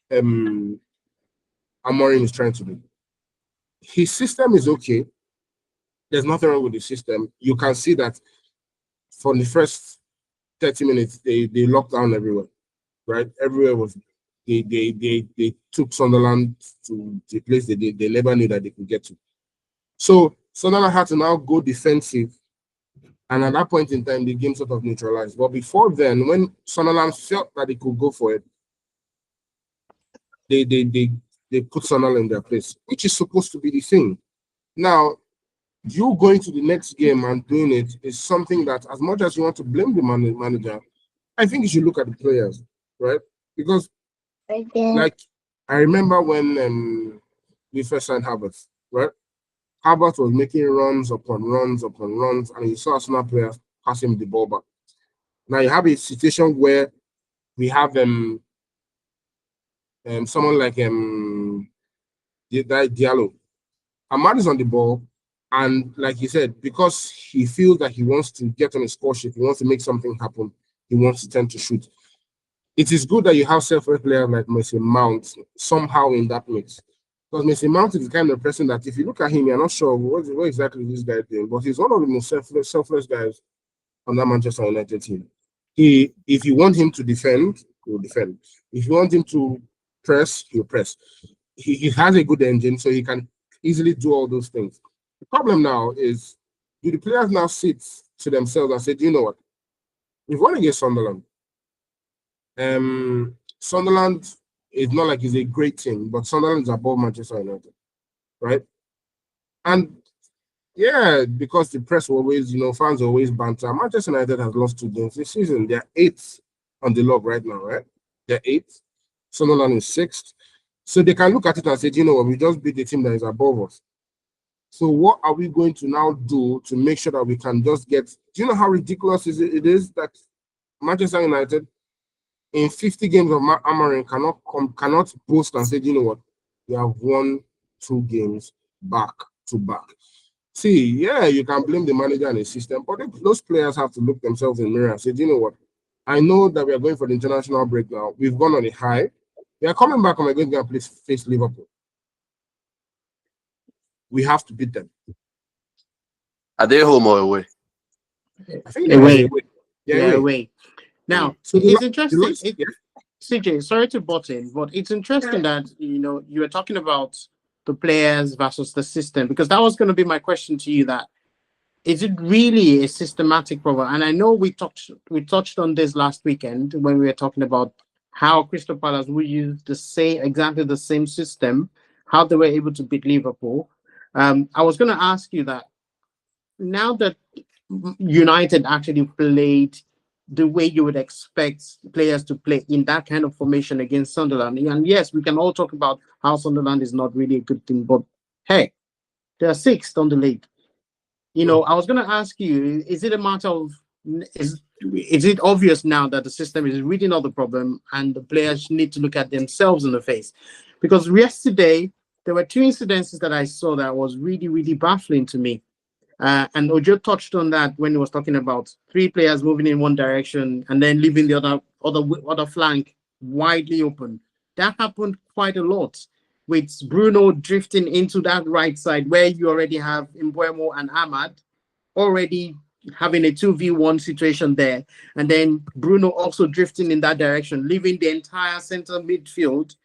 Amorim is trying to do. His system is okay. There's nothing wrong with the system. You can see that for the first 30 minutes, they locked down everywhere, right? Everywhere was they took Sunderland to the place they never knew that they could get to. So Sunderland had to now go defensive, and at that point in time, the game sort of neutralized. But before then, when Sunderland felt that they could go for it, they put Sunderland in their place, which is supposed to be the thing. Now, you going to the next game and doing it is something that, as much as you want to blame the manager, I think you should look at the players, right? Because, like, I remember when we first signed Havertz, right? Havertz was making runs upon runs upon runs, and you saw Arsenal players passing the ball back. Now you have a situation where we have someone like Diallo. Ahmad is on the ball, and like he said, because he feels that he wants to get on a score sheet, he wants to make something happen, he wants to tend to shoot. It is good that you have selfless players like Mason Mount somehow in that mix. Because Mason Mount is the kind of person that if you look at him, you're not sure what exactly this guy doing, but he's one of the most selfless guys on that Manchester United team. If you want him to defend, he will defend. If you want him to press, he'll press. He has a good engine, so he can easily do all those things. The problem now is, do the players now sit to themselves and say, do you know what? We've won against Sunderland. Sunderland is not like it's a great team, but Sunderland is above Manchester United, right? And yeah, because the press always, fans always banter. Manchester United has lost 2 games this season. They're 8th on the log right now, right? They're 8th. Sunderland is 6th. So they can look at it and say, you know what, we just beat the team that is above us. So what are we going to now do to make sure that we can just get, do you know how ridiculous it is that Manchester United in 50 games of Amarin cannot boast and say, you know what, we have won 2 games back to back. See, yeah, you can blame the manager and the system, but those players have to look themselves in the mirror and say, you know what, I know that we are going for the international break now. We've gone on a high. We are coming back and we're going to face Liverpool. We have to beat them. Are they home or away? I think they're Away. away. Yeah, away. Now, So it's interesting. yeah. CJ, sorry to butt in, but it's interesting that you were talking about the players versus the system, because that was going to be my question to you. That is it really a systematic problem? And I know we touched on this last weekend when we were talking about how Crystal Palace will use exactly the same system, how they were able to beat Liverpool. I was going to ask you that now that United actually played the way you would expect players to play in that kind of formation against Sunderland. And yes, we can all talk about how Sunderland is not really a good team, but hey, they're 6th on the league. I was going to ask you, is it a matter of, is it obvious now that the system is really not the problem and the players need to look at themselves in the face? Because yesterday, there were 2 incidences that I saw that was really, really baffling to me. And Ojo touched on that when he was talking about 3 players moving in one direction and then leaving the other flank widely open. That happened quite a lot, with Bruno drifting into that right side where you already have Mbeumo and Ahmad already having a 2v1 situation there. And then Bruno also drifting in that direction, leaving the entire center midfield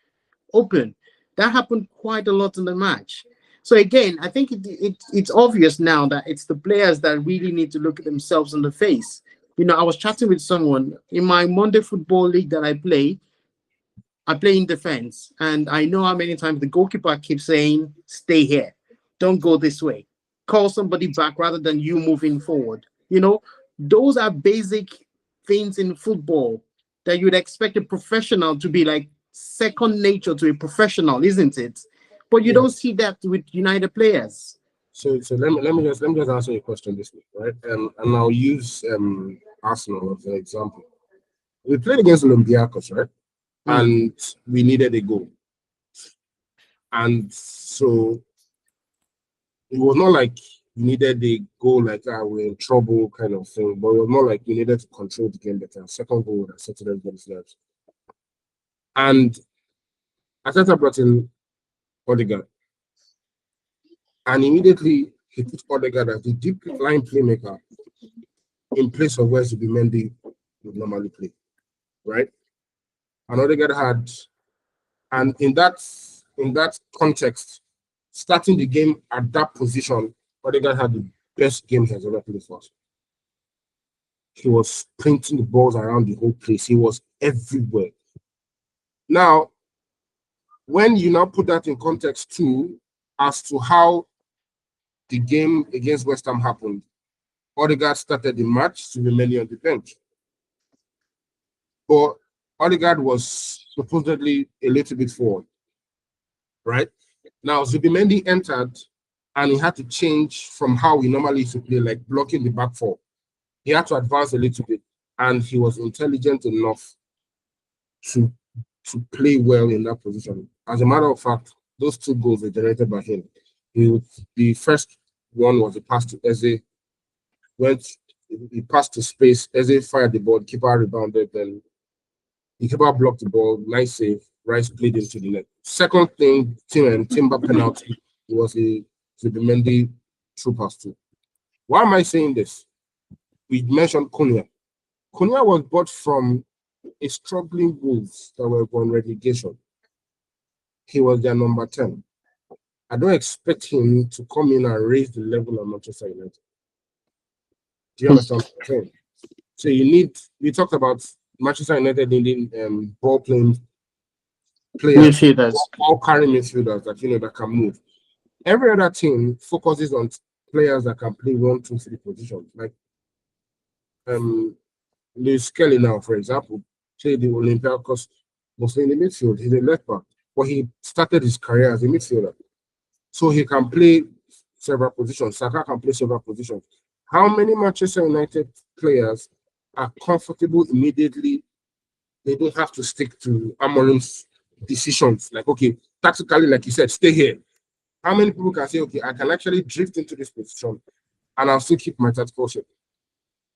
open. That happened quite a lot in the match. So again, I think it's obvious now that it's the players that really need to look at themselves in the face. I was chatting with someone in my Monday Football League that I play in defense, and I know how many times the goalkeeper keeps saying, stay here, don't go this way, call somebody back rather than you moving forward. Those are basic things in football that you'd expect a professional to be like second nature to a professional, isn't it? But you don't see that with United players. So let me just answer your question this week, right? And I'll use Arsenal as an example. We played against Olympiacos, right? And we needed a goal. And so it was not like we needed a goal like that, we're in trouble kind of thing, but it was more like we needed to control the game better. Second goal that settled everybody's nerves. And Arteta brought in Odegaard. And immediately he put Odegaard as the deep line playmaker in place of where Zubimendi would normally play, right? And Odegaard had, and in that context, starting the game at that position, Odegaard had the best game he has ever played for us. He was sprinting the balls around the whole place. He was everywhere. Now, when you now put that in context too, as to how the game against West Ham happened, Odegaard started the match, Zubimendi on the bench. But Odegaard was supposedly a little bit forward, right? Now, Zubimendi entered and he had to change from how we normally used to play, like blocking the back four. He had to advance a little bit, and he was intelligent enough to play well in that position. As a matter of fact, those 2 goals were generated by him. The first one was a pass to Eze. He passed to space. Eze fired the ball. The keeper rebounded. Then the keeper blocked the ball. Nice save. Rice played into the net. Second thing, Timber penalty. It was a Zubimendi through pass too. Why am I saying this? We mentioned Cunha. Cunha was bought from a struggling Wolves that were on relegation. He was their number 10. I don't expect him to come in and raise the level of Manchester United. Do you understand what I'm saying? So we talked about Manchester United needing ball playing players, ball carrying midfielders that can move. Every other team focuses on players that can play 1, 2, 3 positions. Like Lewis Kelly now, for example, say the Olympiacos mostly in the midfield. He's a left back. but he started his career as a midfielder. So he can play several positions. Saka can play several positions. How many Manchester United players are comfortable immediately? They don't have to stick to Amorim's decisions. Like, okay, tactically, like you said, stay here. How many people can say, okay, I can actually drift into this position and I'll still keep my tactical shape?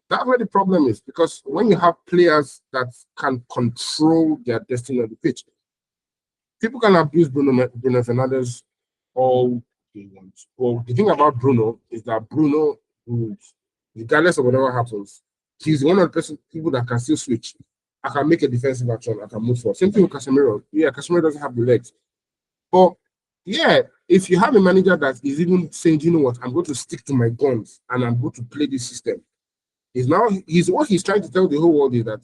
That's where the problem is, because when you have players that can control their destiny on the pitch, people can abuse Bruno Fernandes all they want. Well, the thing about Bruno is that Bruno, regardless of whatever happens, he's one of the people that can still switch. I can make a defensive action, I can move forward. Same thing with Casemiro. Yeah, Casemiro doesn't have the legs. But yeah, if you have a manager that is even saying, you know what, I'm going to stick to my guns and I'm going to play this system. What he's trying to tell the whole world is that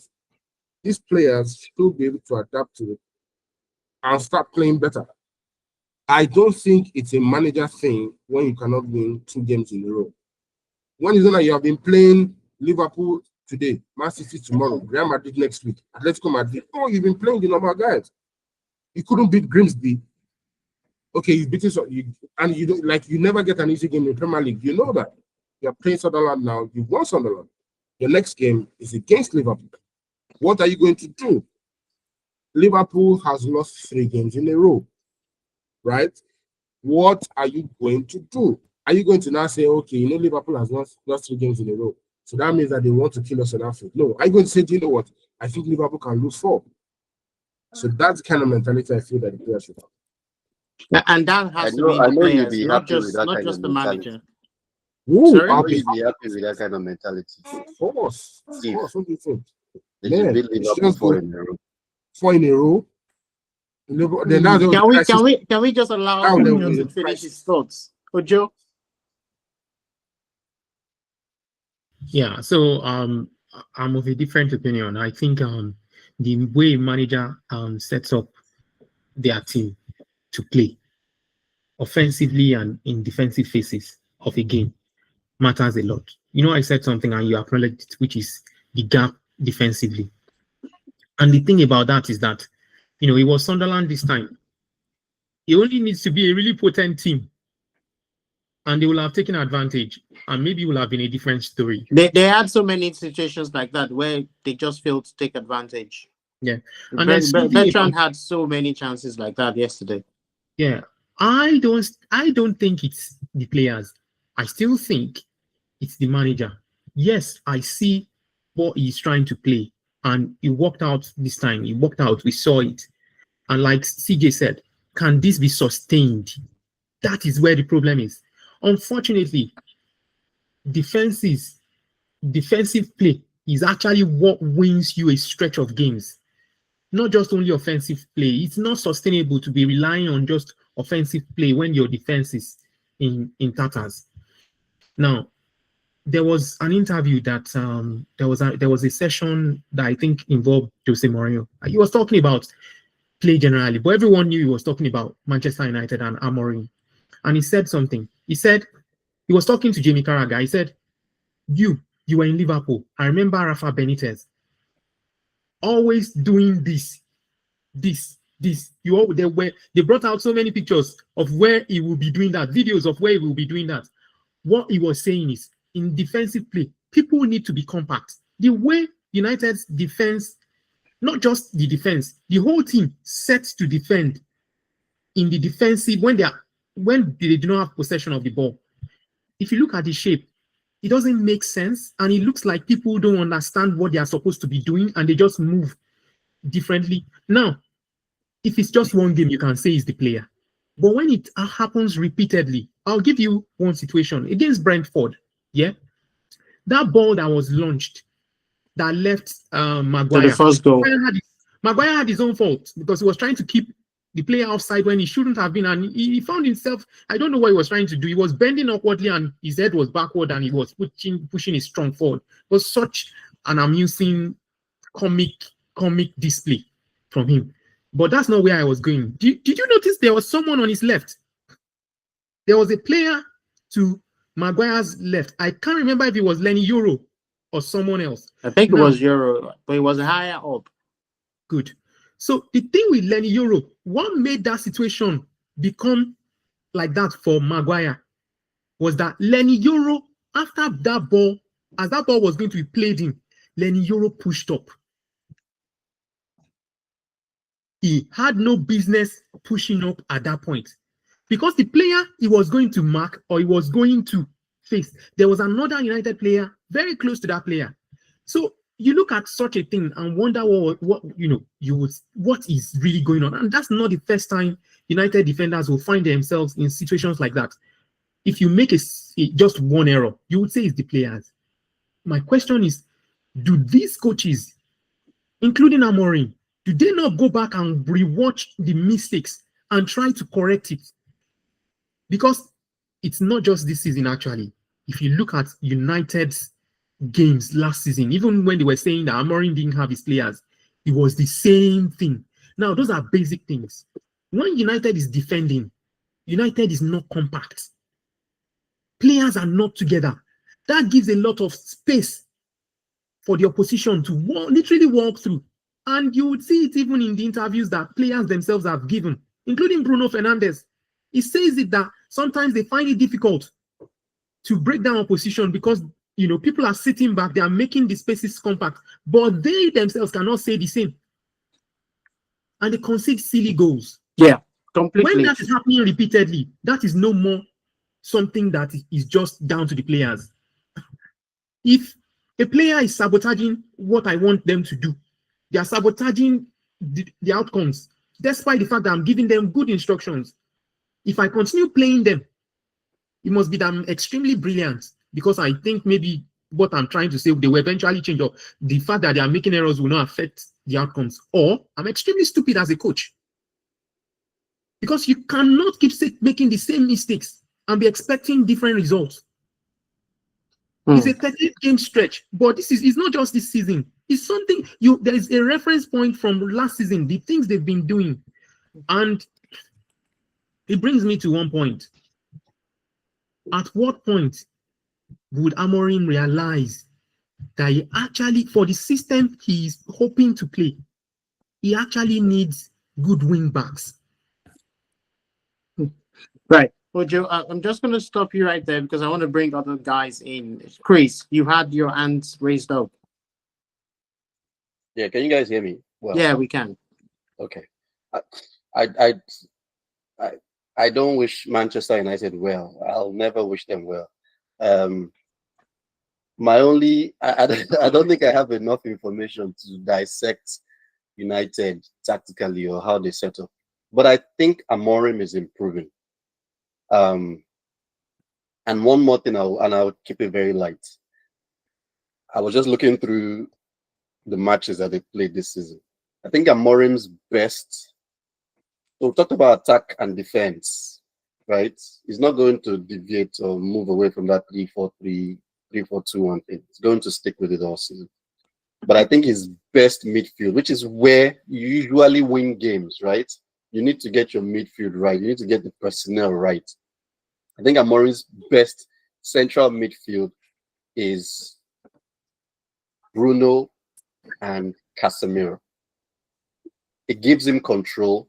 these players should be able to adapt to it and start playing better. I don't think it's a manager thing when you cannot win 2 games in a row. When is it that you have been playing Liverpool today, Man City tomorrow, Real Madrid next week, Atletico Madrid? Oh, you've been playing the normal guys. You couldn't beat Grimsby. Okay, you've beaten and you don't, like, you never get an easy game in the Premier League. You know that. You're playing Sunderland now, you've won Sunderland. Your next game is against Liverpool. What are you going to do? Liverpool has lost 3 games in a row, right? What are you going to do? Are you going to now say, okay, you know, Liverpool has lost 3 games in a row, so that means that they want to kill us on Anfield? No. Are you going to say, do you know what? I think Liverpool can lose 4. So that's the kind of mentality I feel that the players should have. And that has to be the players, not just the manager. Ooh, Sorry? I'll be You'll be happy with that kind of mentality. Of course. What do you think? They should beat Liverpool 4 in a row. 4 in a row. Then Can we just allow him to finish his thoughts? Ojo? Yeah, so I'm of a different opinion. I think the way manager sets up their team to play offensively and in defensive phases of a game matters a lot. You know, I said something and you acknowledged it, which is the gap defensively. And the thing about that is that, you know, it was Sunderland this time. It only needs to be a really potent team, and they will have taken advantage, and maybe it will have been a different story. They had so many situations like that where they just failed to take advantage. Yeah, and Bertrand had so many chances like that yesterday. Yeah, I don't think it's the players. I still think it's the manager. Yes, I see what he's trying to play, and it worked out this time. It worked out. We saw it, and like CJ said, can this be sustained? That is where the problem is. Unfortunately, defensive play is actually what wins you a stretch of games. Not just only offensive play. It's not sustainable to be relying on just offensive play when your defense is in tatters. Now, there was an interview that there was a session that I think involved Jose Mourinho. He was talking about play generally, but everyone knew he was talking about Manchester United and Amorim. And he said something. He said, he was talking to Jamie Carragher. He said, you were in Liverpool. I remember Rafa Benitez always doing this. They brought out so many pictures of where he will be doing that, videos of where he will be doing that. What he was saying is, in defensive play, people need to be compact. The way United's defense, not just the defense, the whole team sets to defend in the defensive when they do not have possession of the ball. If you look at the shape, it doesn't make sense, and it looks like people don't understand what they are supposed to be doing, and they just move differently. Now, if it's just one game, you can say it's the player. But when it happens repeatedly, I'll give you one situation. Against Brentford, yeah? That ball that was launched, that left Maguire. The first goal. Maguire had his own fault because he was trying to keep the player outside when he shouldn't have been, and he found himself, I don't know what he was trying to do. He was bending awkwardly and his head was backward and he was pushing his strong forward. It was such an amusing comic display from him. But that's not where I was going. Did you notice there was someone on his left? There was a player to Maguire's left. I can't remember if it was Lenny Euro or someone else. I think it was Euro, but it was higher up. Good. So the thing with Lenny Euro, what made that situation become like that for Maguire was that Lenny Euro, after that ball, as that ball was going to be played in, Lenny Euro pushed up. He had no business pushing up at that point because the player he was going to mark or he was going to face, there was another United player very close to that player. So you look at such a thing and wonder what is really going on, and that's not the first time United defenders will find themselves in situations like that. If you make just one error, you would say it's the players. My question is, do these coaches, including Amorim, do they not go back and rewatch the mistakes and try to correct it? Because it's not just this season, actually. If you look at United's games last season, even when they were saying that Amorim didn't have his players, it was the same thing. Now, those are basic things. When United is defending, United is not compact. Players are not together. That gives a lot of space for the opposition to literally walk through. And you would see it even in the interviews that players themselves have given, including Bruno Fernandes. He says it that sometimes they find it difficult to break down opposition because people are sitting back, they are making the spaces compact, but they themselves cannot say the same. And they concede silly goals. Yeah, completely. When that is happening repeatedly, that is no more something that is just down to the players. If a player is sabotaging what I want them to do, they are sabotaging the outcomes, despite the fact that I'm giving them good instructions. If I continue playing them, it must be that I'm extremely brilliant, because I think maybe what I'm trying to say, they will eventually change, or the fact that they are making errors will not affect the outcomes, or I'm extremely stupid as a coach. Because you cannot keep making the same mistakes and be expecting different results. It's a 38-game stretch, but it's not just this season. It's something there is a reference point from last season, the things they've been doing. And it brings me to one point. At what point would Amorim realize that he actually, for the system he's hoping to play, he actually needs good wing backs? Right. Well, Joe, I'm just going to stop you right there because I want to bring other guys in. Chris, you had your hands raised up. Yeah, can you guys hear me? Well, yeah, we can. Okay. I don't wish Manchester United well. I'll never wish them well. I don't think I have enough information to dissect United tactically or how they set up. But I think Amorim is improving. And one more thing, I'll keep it very light. I was just looking through the matches that they played this season. I think Amorim's best. So we talked about attack and defense, right? He's not going to deviate or move away from that 3-4-3, 3-4-2-1 thing. He's going to stick with it all season. But I think his best midfield, which is where you usually win games, right? You need to get your midfield right. You need to get the personnel right. I think Amorim's best central midfield is Bruno and Casemiro. It gives him control.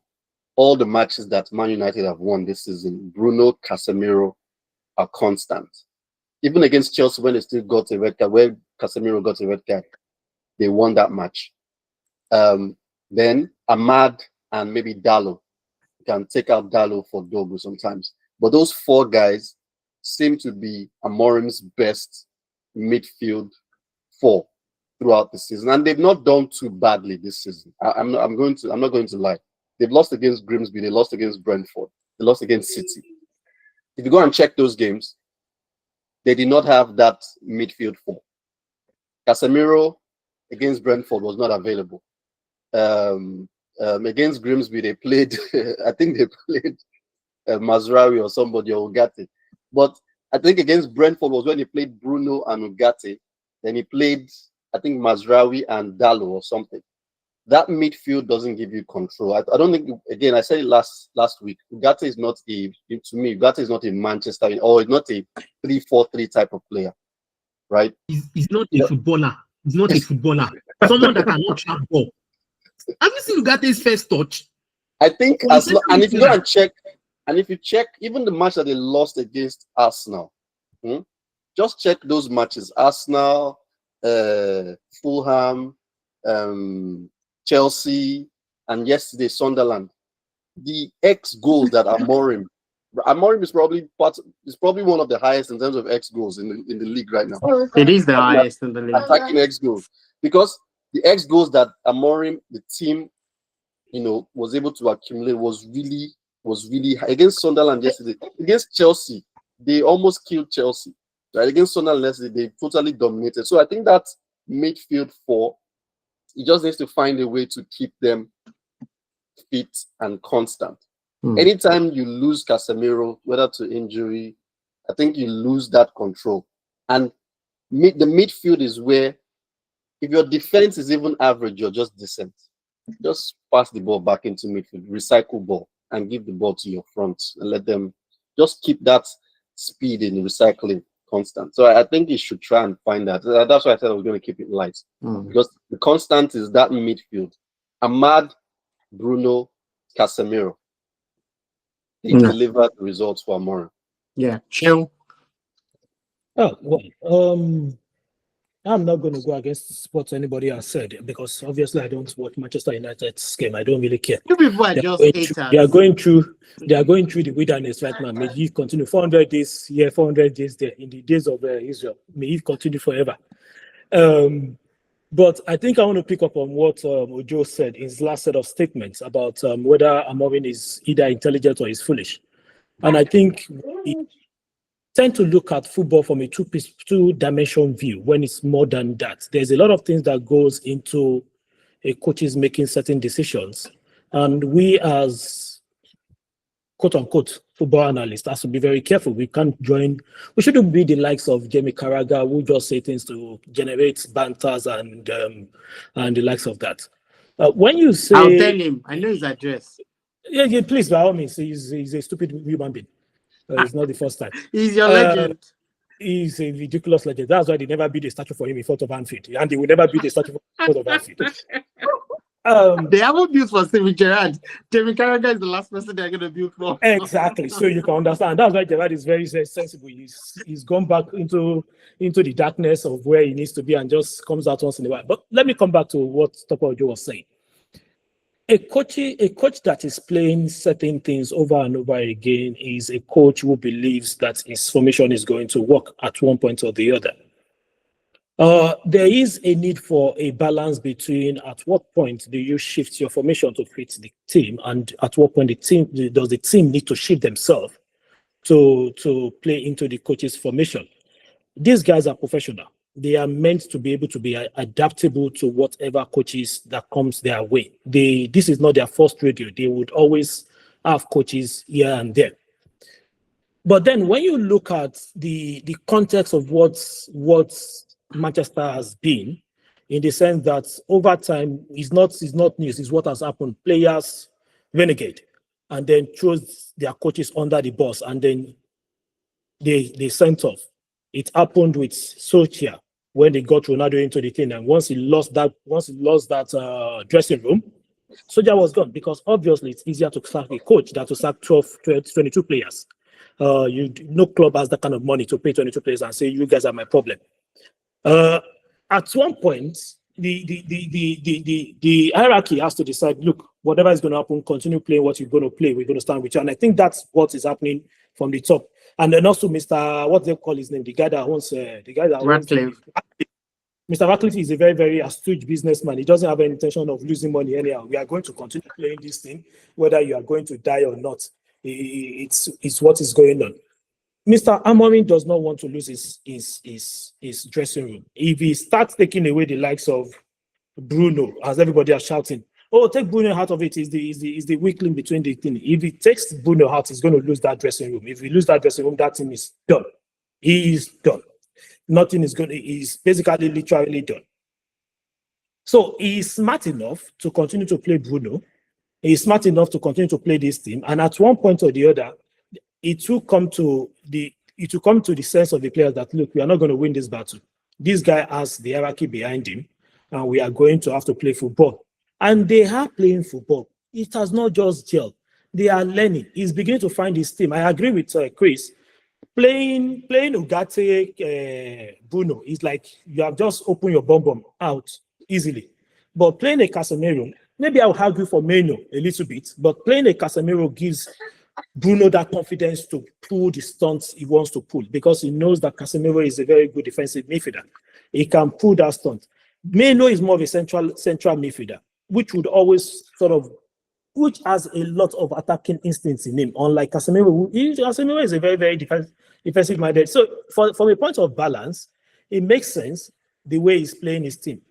All the matches that Man United have won this season, Bruno, Casemiro are constant. Even against Chelsea, when they still got a red card, where Casemiro got a red card, they won that match. Then Ahmad and maybe Dalot can take out Dalot for Dogu sometimes. But those four guys seem to be Amorim's best midfield four throughout the season, and they've not done too badly this season. I'm not going to lie. They've lost against Grimsby, they lost against Brentford, they lost against City. If you go and check those games, they did not have that midfield four. Casemiro against Brentford was not available. Against Grimsby, they played, I think they played Mazraoui or somebody, or Ugarte. But I think against Brentford was when he played Bruno and Ugarte. Then he played, I think, Mazraoui and Dalot or something. That midfield doesn't give you control. I don't think, again, I said it last week, Ugarte is not to me, Ugarte is not a Manchester, or it's not a 3-4-3 type of player, right? He's not a footballer. He's not a footballer. Someone that cannot trap ball. Have you seen Ugate's first touch? I think Well, as essentially, and if you go and check, and if you check even the match that they lost against Arsenal, just check those matches: Arsenal, Fulham, Chelsea, and yesterday Sunderland. The X goals that Amorim is probably one of the highest in terms of X goals in the league right now. It is the highest in the league. Attacking X goals, because the X goals that Amorim, the team, was able to accumulate was really high. Against Sunderland yesterday. Against Chelsea, they almost killed Chelsea. Right? Against Sunderland yesterday, they totally dominated. So I think that midfield four, he just needs to find a way to keep them fit and constant. Anytime you lose Casemiro, whether to injury, I think you lose that control. And the midfield is where, if your defense is even average, you're just decent. Just pass the ball back into midfield, recycle ball, and give the ball to your front, and let them just keep that speed in recycling constant. So I think you should try and find that. That's why I said I was going to keep it light, because the constant is that midfield. Ahmad, Bruno, Casemiro. They delivered the results for Amorim. Yeah, chill. Oh, well, I'm not going to go against what anybody has said, because obviously I don't watch Manchester United's game. I don't really care. You people are just haters. They are going through the wilderness right now. May it continue 400 days here, 400 days there. In the days of Israel, may it continue forever. But I think I want to pick up on what Ojo said in his last set of statements about whether Amorim is either intelligent or is foolish. And I think we tend to look at football from a two-dimension view when it's more than that. There's a lot of things that goes into a coach's making certain decisions. And we as quote-unquote football analysts has to be very careful. We shouldn't be the likes of Jamie Carragher, who just say things to generate banters and the likes of that. When you say, I'll tell him. I know his address. Yeah, please, by all means, he's a stupid human being. It's not the first time. He's your legend. He's a ridiculous legend. That's why they never built a statue for him in front of Anfield, and they will never build a statue in front of Anfield. They haven't built for Steven Gerrard. Jamie Carragher is the last person they're going to build for. Exactly. So you can understand. That's why Gerrard is very sensible. He's gone back into the darkness of where he needs to be and just comes out once in a while. But let me come back to what Topo Ojo was saying. A coach that is playing certain things over and over again is a coach who believes that his formation is going to work at one point or the other. There is a need for a balance between at what point do you shift your formation to fit the team, and at what point does the team need to shift themselves to play into the coach's formation. These guys are professional. They are meant to be able to be adaptable to whatever coaches that comes their way. This is not their first rodeo. They would always have coaches here and there. But then when you look at the context of what Manchester has been, in the sense that over time is not news, is what has happened. Players renegade and then throws their coaches under the bus, and then they sent off. It happened with Solskjaer when they got Ronaldo into the thing, and once he lost that dressing room, Solskjaer was gone, because obviously it's easier to sack a coach than to sack 22 players. No club has that kind of money to pay 22 players and say, you guys are my problem. At one point, the hierarchy has to decide, look, whatever is going to happen, continue playing what you're going to play. We're going to stand with you. And I think that's what is happening from the top. And then also Mr. what they call his name, the guy that owns Ratcliffe. Mr. Ratcliffe is a very, very astute businessman. He doesn't have any intention of losing money anyhow. We are going to continue playing this thing, whether you are going to die or not. It's what is going on. Mr. Amorim does not want to lose his dressing room. If he starts taking away the likes of Bruno, as everybody is shouting, oh, take Bruno out of it, is the weak link between the thing. If he takes Bruno out, he's going to lose that dressing room. If he lose that dressing room, that team is done. He is done. Nothing is going to, he's basically literally done. So he's smart enough to continue to play Bruno. He's smart enough to continue to play this team. And at one point or the other, it will come to the sense of the players that, look, we are not going to win this battle. This guy has the hierarchy behind him, and we are going to have to play football. And they are playing football. It has not just gelled. They are learning. He's beginning to find his team. I agree with Chris. Playing Ugarte, Bruno is like you have just opened your bomb out easily. But playing a Casemiro, maybe I'll argue for Meno a little bit, but playing a Casemiro gives Bruno that confidence to pull the stunts he wants to pull because he knows that Casemiro is a very good defensive midfielder. He can pull that stunt. Meno is more of a central midfielder, which would always which has a lot of attacking instincts in him, unlike Casemiro. Casemiro is a very, very defensive-minded. So from a point of balance, it makes sense the way he's playing his team.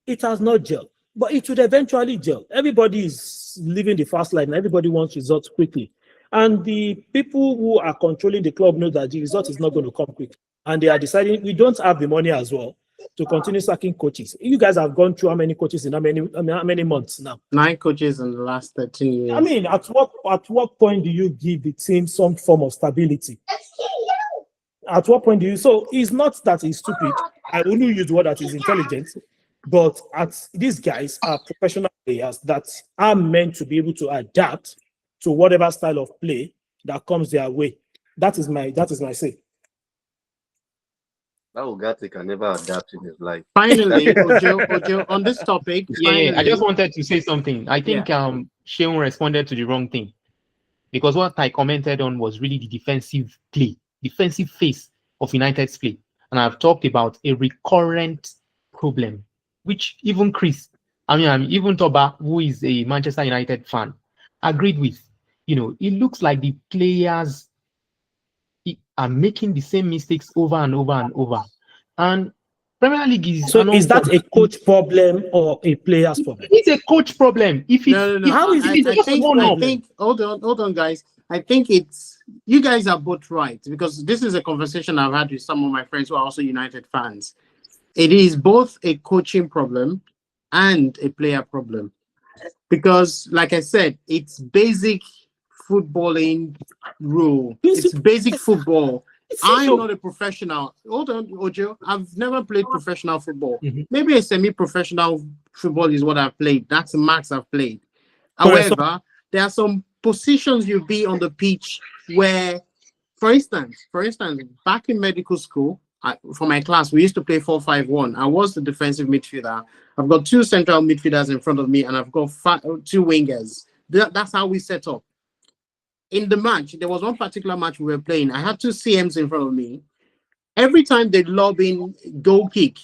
It has not gelled, but it should eventually gel. Everybody is living the fast life, and everybody wants results quickly. And the people who are controlling the club know that the result is not going to come quick. And they are deciding we don't have the money as well to continue sacking coaches. You guys have gone through how many coaches in how many months now? 9 coaches in the last 13 years. I mean, at what point do you give the team some form of stability? At what point do you? So it's not that he's stupid. I only use the word that is intelligent, but these guys are professional players that are meant to be able to adapt to whatever style of play that comes their way. That is my say. That Ugarte can never adapt in his life. Finally, Ojo, on this topic. Yeah, I just wanted to say something. I think Sheon responded to the wrong thing because what I commented on was really the defensive face of United's play. And I've talked about a recurrent problem, which even Chris, even Toba, who is a Manchester United fan, agreed with. It looks like the players are making the same mistakes over and over and over. And Premier League is... So is that a coach problem or a player's problem? It's a coach problem. If it's, no. How is it? I think, hold on, guys. I think you guys are both right, because this is a conversation I've had with some of my friends who are also United fans. It is both a coaching problem and a player problem. Because, like I said, it's basic footballing rule. It's basic football. I'm not a professional. Hold on, Ojo. I've never played professional football. Maybe a semi-professional football is what I've played. That's the max I've played. However, there are some positions you'll be on the pitch where, for instance, back in medical school, for my class, we used to play 4-5-1. I was the defensive midfielder. I've got 2 central midfielders in front of me, and I've got 2 wingers. That's how we set up. In the match, there was one particular match we were playing. I had 2 CMs in front of me. Every time they lob in goal kick,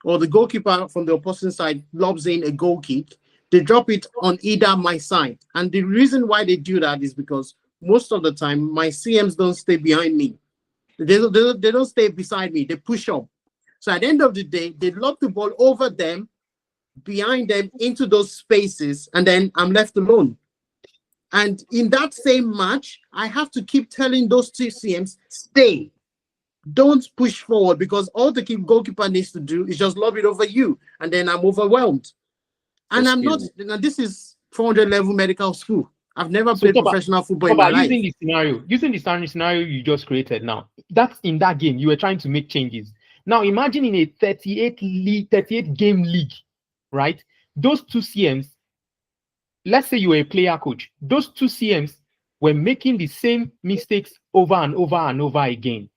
or the goalkeeper from the opposing side lobs in a goal kick, they drop it on either my side. And the reason why they do that is because most of the time, my CMs don't stay behind me. They don't stay beside me. They push up. So at the end of the day, they lob the ball over them, behind them, into those spaces, and then I'm left alone. And in that same match, I have to keep telling those 2 CMs, stay. Don't push forward, because all the goalkeeper needs to do is just lob it over you, and then I'm overwhelmed. And I'm not. This is 400 level medical school. I've never played professional football in my life. Using the scenario you just created now, that's in that game, you were trying to make changes. Now imagine in a 38 game league, right? Those 2 CMs, let's say you were a player coach, those 2 CMs were making the same mistakes over and over and over again.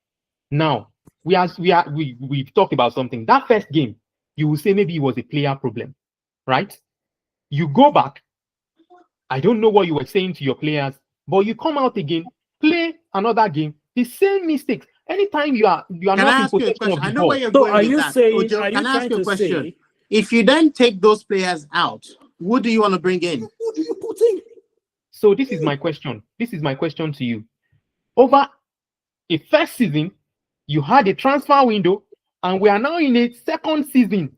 Now, we've talked about something. That first game, you will say maybe it was a player problem, right? You go back, I don't know what you were saying to your players, but you come out again, play another game, the same mistakes. Anytime you are not in possession of the ball. I know where you're going with that. Ojo, can I ask you a question? If you then take those players out, who do you want to bring in? Who do you put in? So this is my question. This is my question to you. Over a first season, you had a transfer window, and we are now in a second season.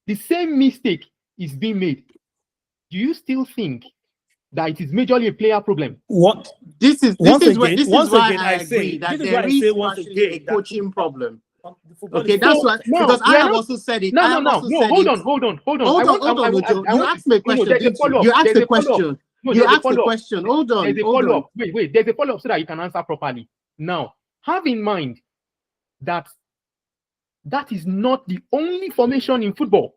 The same mistake is being made. Do you still think that it is majorly a player problem? What? This is why I agree that there is a coaching problem. Okay, that's why, because I have also said it. Hold on. You asked me a question. You asked a question. You asked a question. Hold on. There's a follow-up. Wait. There's a follow-up so that you can answer properly. Now, have in mind that is not the only formation in football.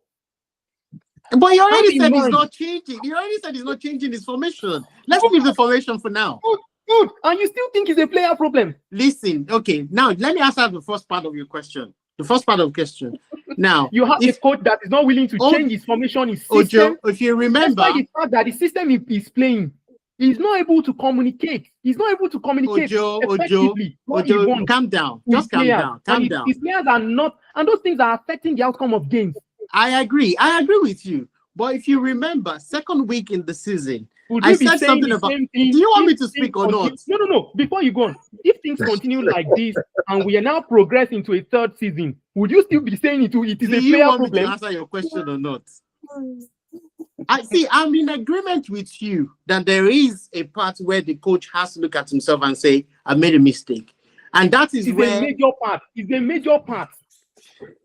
But he already Have in said he's mind. not changing. He already said he's not changing his formation. Let's leave the formation for now. Good. And you still think it's a player problem? Listen, okay. Now let me answer the first part of your question. The first part of the question. Now, You have a if coach that is not willing to change his formation, his system. Ojo, if you remember, Despite the fact that the system he is playing, he's not able to communicate. He's not able to communicate Ojo, effectively what he wants calm down. with Just calm players. down. Calm And down. his players are not, and those things are affecting the outcome of games. I agree with you. But if you remember, second week in the season, Would I we be said saying something the about. same thing? Do you want me if to speak things or not? continue- No. Before you go on, if things continue like this and we are now progressing to a third season, would you still be saying it is Do a you player want me to problem? answer your question or not? I'm in agreement with you that there is a part where the coach has to look at himself and say, I made a mistake. And that is It's where a major part. It's a major part.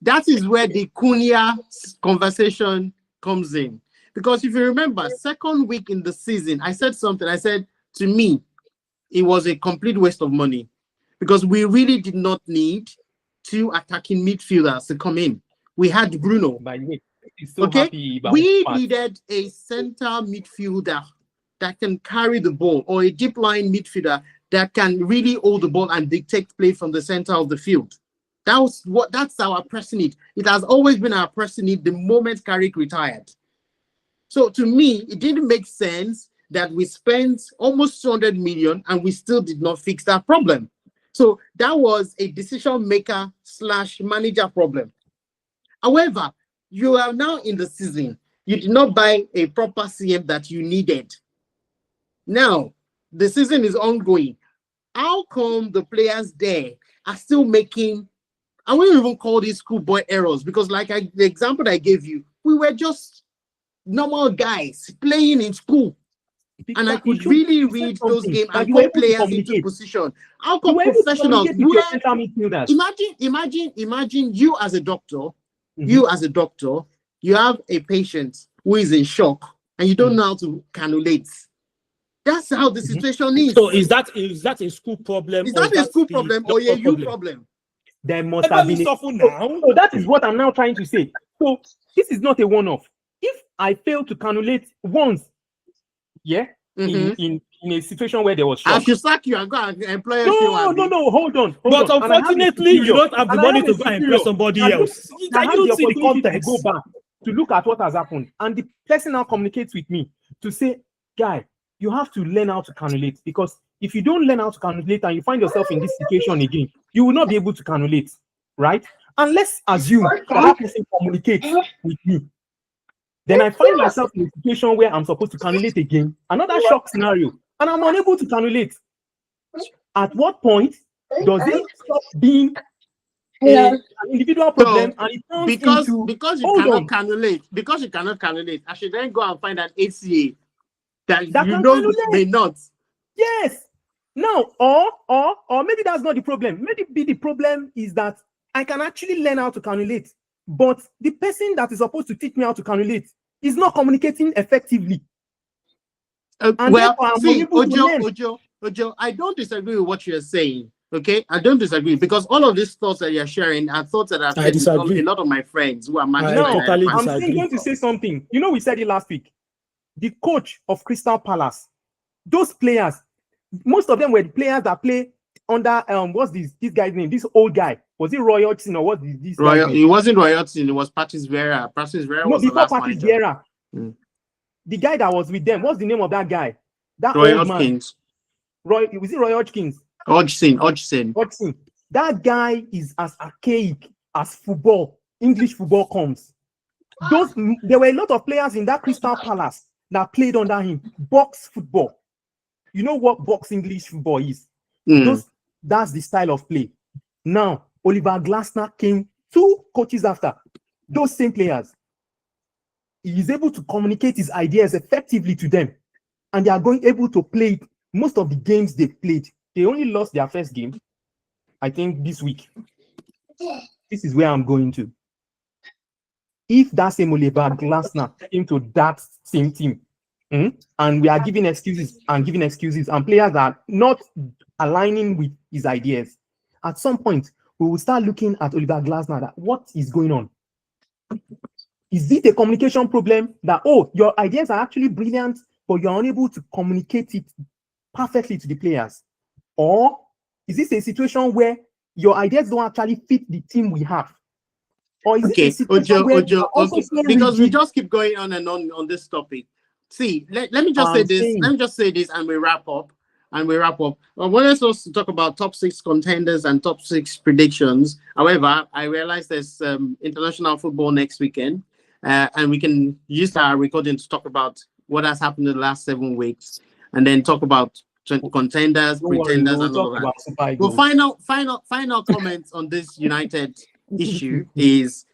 that is where the Cunha conversation comes in. Because if you remember, second week in the season, I said something. I said, to me, it was a complete waste of money because we really did not need two attacking midfielders to come in. We had Bruno. By the way, he's so Okay, happy about we part. needed a center midfielder that can carry the ball, or a deep line midfielder that can really hold the ball and dictate play from the center of the field. That's our pressing need. It has always been our pressing need the moment Carrick retired. So to me, it didn't make sense that we spent almost 200 million and we still did not fix that problem. So that was a decision maker / manager problem. However, you are now in the season. You did not buy a proper CM that you needed. Now, the season is ongoing. How come the players there are still making, I wouldn't even call these schoolboy errors, because like the example I gave you, we were just normal guys playing in school. And I could really read those games and call players into position. How come professionals? Imagine you as a doctor, you have a patient who is in shock and you don't know how to cannulate. That's how the situation is. So is that a school problem? Is that a school problem or a you problem? There must have been now. So that is what I'm now trying to say. So this is not a one-off. If I fail to cannulate once, in a situation where there was shock, I should sack you and go and employ No, hold on. But unfortunately, you don't have the money to go and employ somebody else. I You don't see the context. to go back to look at what has happened, and the person now communicates with me to say, guy, you have to learn how to cannulate, because if you don't learn how to cannulate and you find yourself in this situation again, you will not be able to cannulate, right? And let's assume that person communicates with me. Then I find myself in a situation where I'm supposed to cannulate again, another shock scenario, and I'm unable to cannulate. At what point does it stop being an individual problem and it turns because you cannot cannulate, I should then go and find an ACA that you know may not. Yes. Now, or maybe that's not the problem. Maybe the problem is that I can actually learn how to cannulate, but the person that is supposed to teach me how to cannulate is not communicating effectively. Well, see, Ojo, I don't disagree with what you're saying. Okay, I don't disagree, because all of these thoughts that you're sharing are thoughts that I've said with a lot of my friends who are managing. I'm going to say something. You know, we said it last week. The coach of Crystal Palace, those players, most of them were the players that play under what's this guy's name? This old guy. Was it Roy Hodgson or what is this? It wasn't Roy Hodgson, it was Patrice Vieira. Patrice Vieira was the last Patrice Vieira. The guy that was with them, what's the name of that guy? That Roy old Hodgkins. Man. Was it Roy Hodgkins? Hodgson. That guy is as archaic as football, English football comes. There were a lot of players in that Crystal Palace that played under him. Box football. You know what box English football is? That's the style of play. Now, Oliver Glasner came 2 coaches after. Those same players. He is able to communicate his ideas effectively to them. And they are able to play it. Most of the games they played, they only lost their first game, I think, this week. This is where I'm going to. If that same Oliver Glasner came to that same team, and we are giving excuses, and players are not aligning with his ideas, at some point, we will start looking at Oliver Glasner, that what is going on? Is it a communication problem that, oh, your ideas are actually brilliant, but you're unable to communicate it perfectly to the players? Or is this a situation where your ideas don't actually fit the team we have? Or is it a situation where you are also so because we rigid? just keep going on and on this topic. See, let me just say this. Let me just say this, and we wrap up. I wanted us to talk about top 6 contenders and top 6 predictions. However, I realize there's international football next weekend, and we can use our recording to talk about what has happened in the last 7 weeks, and then talk about contenders, pretenders, and all of that. Well, final comments on this United issue is,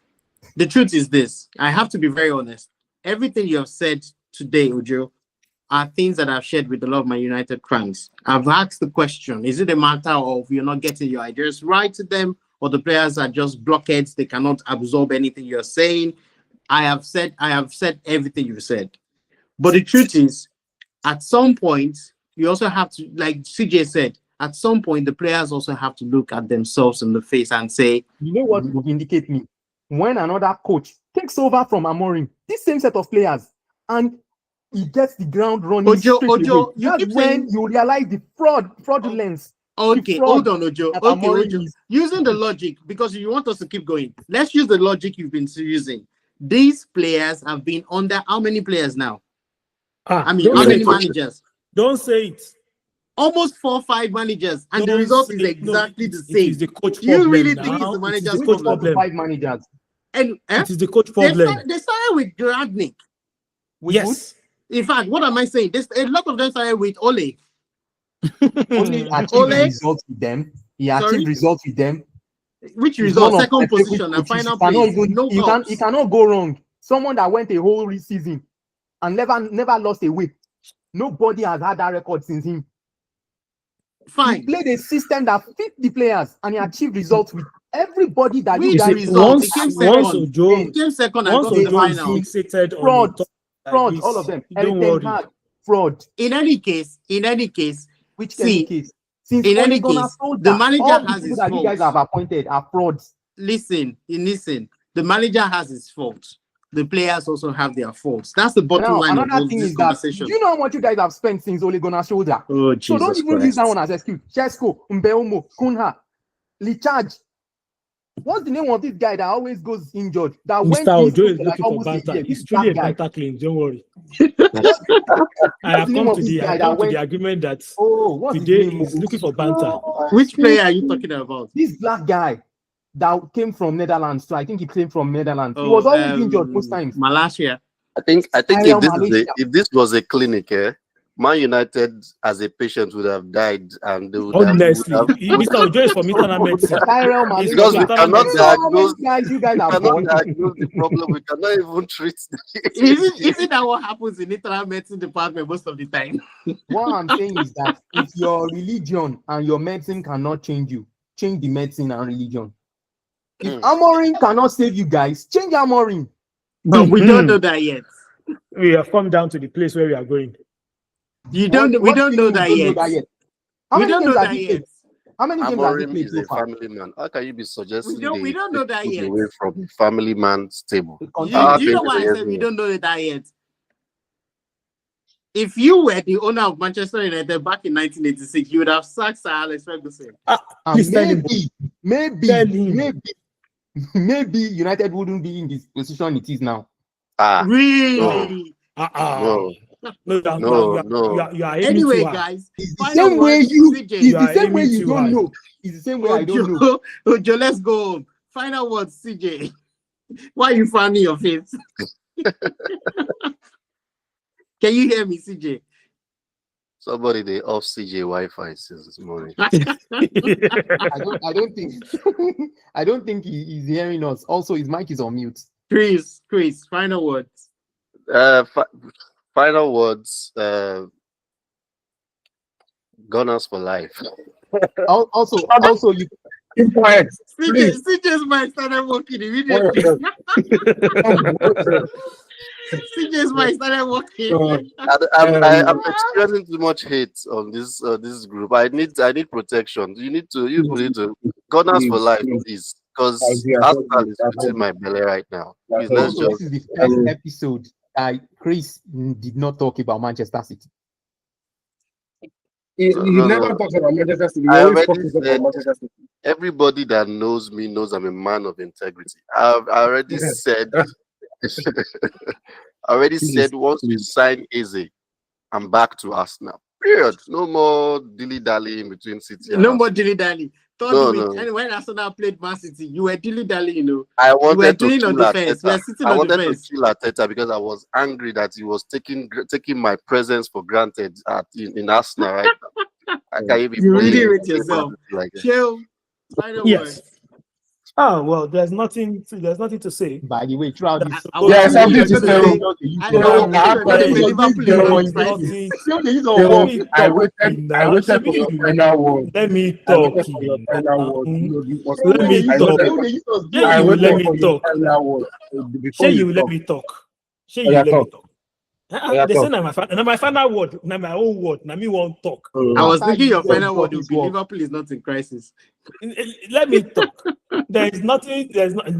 the truth is this. I have to be very honest. Everything you have said today, Ojo, are things that I've shared with a lot of my United fans. I've asked the question, is it a matter of you're not getting your ideas right to them, or the players are just blockheads, they cannot absorb anything you're saying? I have said everything you said. But the truth is, at some point, you also have to, like CJ said, at some point, the players also have to look at themselves in the face and say, you know what would indicate me? When another coach takes over from Amorim, this same set of players, and he gets the ground running Ojo, away. you keep saying, you realize the fraudulence. Okay, hold on, Ojo. Okay, Ojo. Using the logic, because you want us to keep going. Let's use the logic you've been using. These players have been under how many players now? How many managers? Don't say it. Almost 4 or 5 managers, and the result is exactly the same. It is the coach You problem really now. think it's the manager's It is the coach problem? 5 managers. And it is the coach problem. They started with Gradnik. Yes. In fact, what am I saying? A lot of them started with Ole. Only achieved results with them. He achieved results with them. Which result? Second position and final place. He cannot go wrong. Someone that went a whole season and never lost a week. Nobody has had that record since him. Fine. He played a system that fit the players, and he achieved results with everybody that he once came second and got to the final. Fraud, all of them. Don't worry. Fraud. In any case, which case? Since in any case, the manager has his fault. You guys have appointed are frauds. Listen. The manager has his fault. The players also have their faults. That's the bottom line of all this conversation. Do you know how much you guys have spent since Ole Gunnar's shoulder? Oh, Jesus so don't even Christ. use that one as excuse. Chesko, Mbeumo, Kunha, Licharge. What's the name of this guy that always goes injured? That Mr. Ojo is looking for banter. He's truly a banter claim. Don't worry. I have come to the agreement that today he's looking for banter. Which player are you talking about? This black guy that came from Netherlands. So I think he came from Netherlands. He was always injured most times. Malaysia. I think if this was a clinic, Man United as a patient would have died, and they would honestly, Mr. Ojo is from internal medicine. Because we cannot diagnose the problem. We cannot even treat. Isn't that what happens in internal medicine department most of the time? What I'm saying is that if your religion and your medicine cannot change you, change the medicine and religion. If Amorim cannot save you guys, change Amorim. But we don't know that yet. We have come down to the place where we are going. We don't know that yet. We don't know that yet. How many games have you played so far? Family man. How can you be suggesting we don't know that yet. Away from the family man's table. You know why I said we don't know that yet? If you were the owner of Manchester United back in 1986, you would have sacked Sir Alex Ferguson. Maybe United wouldn't be in this position it is now. Really? No. No. You are anyway, guys. It's the same way you don't know. It's the same way I don't know. Ojo, let's go. Final words, CJ. Why are you frowning your face? Can you hear me, CJ? Somebody they off CJ Wi-Fi since this morning. I don't think he's hearing us. Also, his mic is on mute. Chris, final words. Final words. Gunners for life. Also, you. CJ's mic started working immediately. CJ's mic started working. I'm experiencing too much hate on this group. I need protection. You need to Gunners for life, please. because Arsenal is within my belly right now. Please, let's Also, just. this is the first episode Chris did not talk about Manchester City. He No. never talks about Manchester City. He I always already focuses said on Manchester City. everybody that knows me knows I'm a man of integrity. I already said. I already said once we sign Eze, I'm back to Arsenal. Period. No more dilly-dally between City and No more Arsenal. dilly-dally. No. And when Arsenal played Man City, you were dilly-dally, you know. I You were wanted to doing kill on defense. You Arteta. were sitting I on wanted to defense. kill Arteta because I was angry that he was taking my presence for granted in Arsenal right now. I can't even You really believe rate yourself. like that. Chill. Final Yes. word. Oh well, there's nothing to say. By the way, throughout this, I was Yeah, thinking something you were to gonna say. say- I Yeah, know. I have You were gonna say questions. Liverpool There is not is crisis. nothing. I waited for your final word. Let me I talk. waited for your final word. You know, you must- Let me I talk. waited- Shey I you will let waited me for your talk. final word before Shey you you will let talk. me talk. Shey Oh, you yeah, will let me talk. talk. Yeah, They talk. say na my final word, na my own word, na me won't talk. I was After thinking you your talk, final word talk would is be work. Liverpool is not in crisis. Let me talk. There's nothing.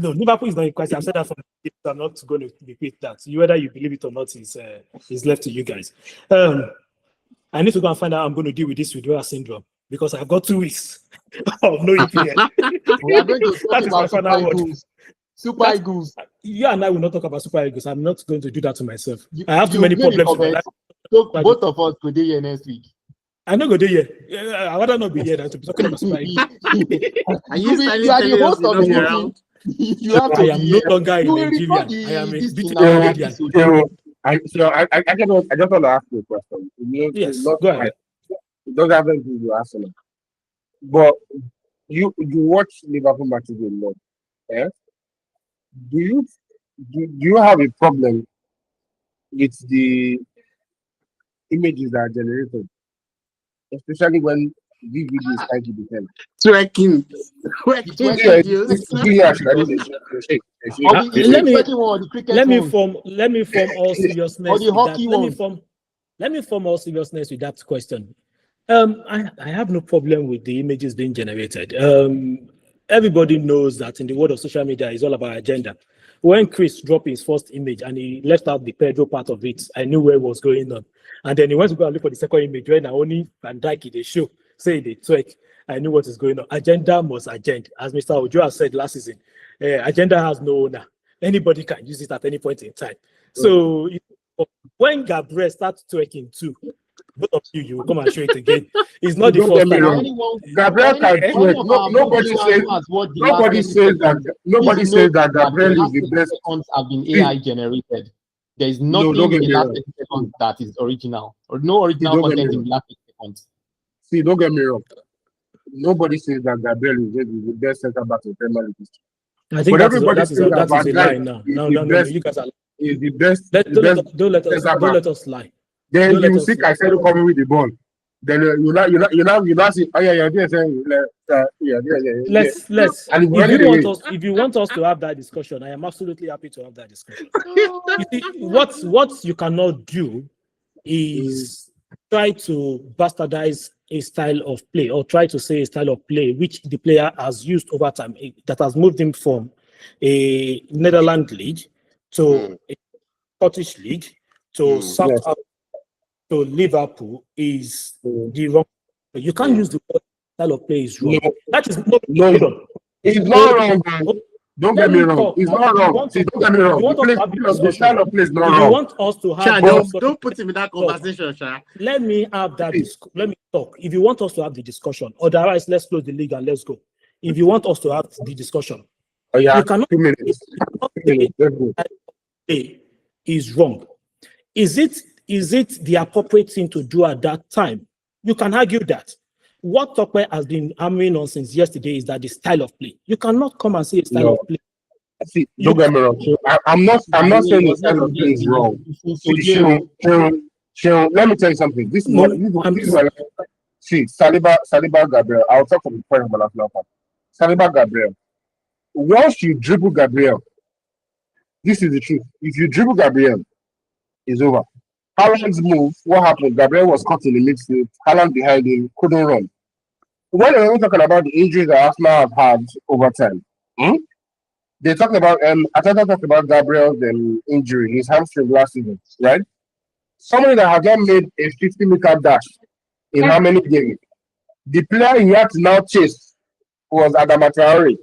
No. Liverpool is not in crisis. I've said that from the beginning. I'm not going to repeat that. Whether you believe it or not is left to you guys. I need to go and find out how I'm going to deal with this withdrawal syndrome because I've got 2 weeks of no EPL. We are going to talk That is my about Super final word. Eagles. Super Eagles. You and I will not talk about Super Eagles. I'm not going to do that to myself. You- I have too you many made a problems with my comment. life. So both of us could be here next week. I'm not going to do here. I rather not be here than to be talking about Super Eagles. Are you silently You are the telling us host you'll of not the be meeting. around? You have to I be am no here. longer a You will Nigerian. record I am a this beautiful in our Canadian. episode. I just want to ask you a question. Yes, Not go ahead. It doesn't have anything to do with Arsenal. But you watch Liverpool matches a lot. Eh? Do you have a problem with the images that are generated, especially when these videos try to defend? Twerking. Twerking. Let me- The cricket Let me one. form all seriousness. Or the with hockey that. one. Let me form all seriousness with that question. I have no problem with the images being generated. Everybody knows that in the world of social media, it's all about agenda. When Chris dropped his first image and he left out the Pedro part of it, I knew where it was going on. And then he went to go and look for the second image when Naomi and Dike they show, say they twerk. I knew what is going on. Agenda must agenda. As Mr. Ojo has said last season, agenda has no owner. Anybody can use it at any point in time. So when Gabriel starts twerking too, both of you will come and show it again. It's not the Don't first get me time. wrong. Gabriel can twerk. Nobody says that Gabriel is the best. Seconds have been AI generated. There is nothing don't get in me the last wrong. 30 seconds that is original, or no original Don't get me content in wrong. the last 30 seconds. See, don't get me wrong. Nobody says that Gabriel is the best center back in Premier League history. I think But that is everybody that says is that a lie Van Dijk now. is No, the no, best. you guys are. Is the best. Don't let back. us lie. Then Don't let you us see lie. Caicedo coming with the ball. Then you now see. Oh yeah. Let's. And If you want us to have that discussion, I am absolutely happy to have that discussion. You see, what you cannot do is try to bastardize a style of play or try to say a style of play which the player has used over time that has moved him from a Netherlands league to a Scottish league to South Africa to Liverpool is the wrong. You can't use the word style of play is wrong. That is no. It's not wrong. Don't get me wrong. It's not wrong. See, don't get me wrong. The style of play is not If you wrong. want us to have Don't put him in that conversation, Sha. let me have that. Let me talk. If you want us to have the discussion, otherwise, let's close the league and let's go. If you want us to have the discussion, Oh yeah. you cannot. 2 minutes. 2 minutes. Let's go. Say is wrong. Is it the appropriate thing to do at that time? You can argue that. What Tokwe has been hammering on since yesterday is that the style of play. You cannot come and say a style of play. See, don't get me wrong. So I'm not saying the style of play is wrong. Let me tell you something. This is what see, Saliba Gabriel. I'll talk from the point of Arsenal fan. Saliba Gabriel. Once you dribble Gabriel, this is the truth. If you dribble Gabriel, it's over. Haaland's move, what happened? Gabriel was caught in the midfield. Haaland behind him, couldn't run. When we're talking about the injuries that Arsenal have had over time, They talked about Ateta talked about Gabriel's injury, his hamstring last season, right? Somebody that has not made a 50-meter dash in how many games? The player he had to now chase was Adama Traore.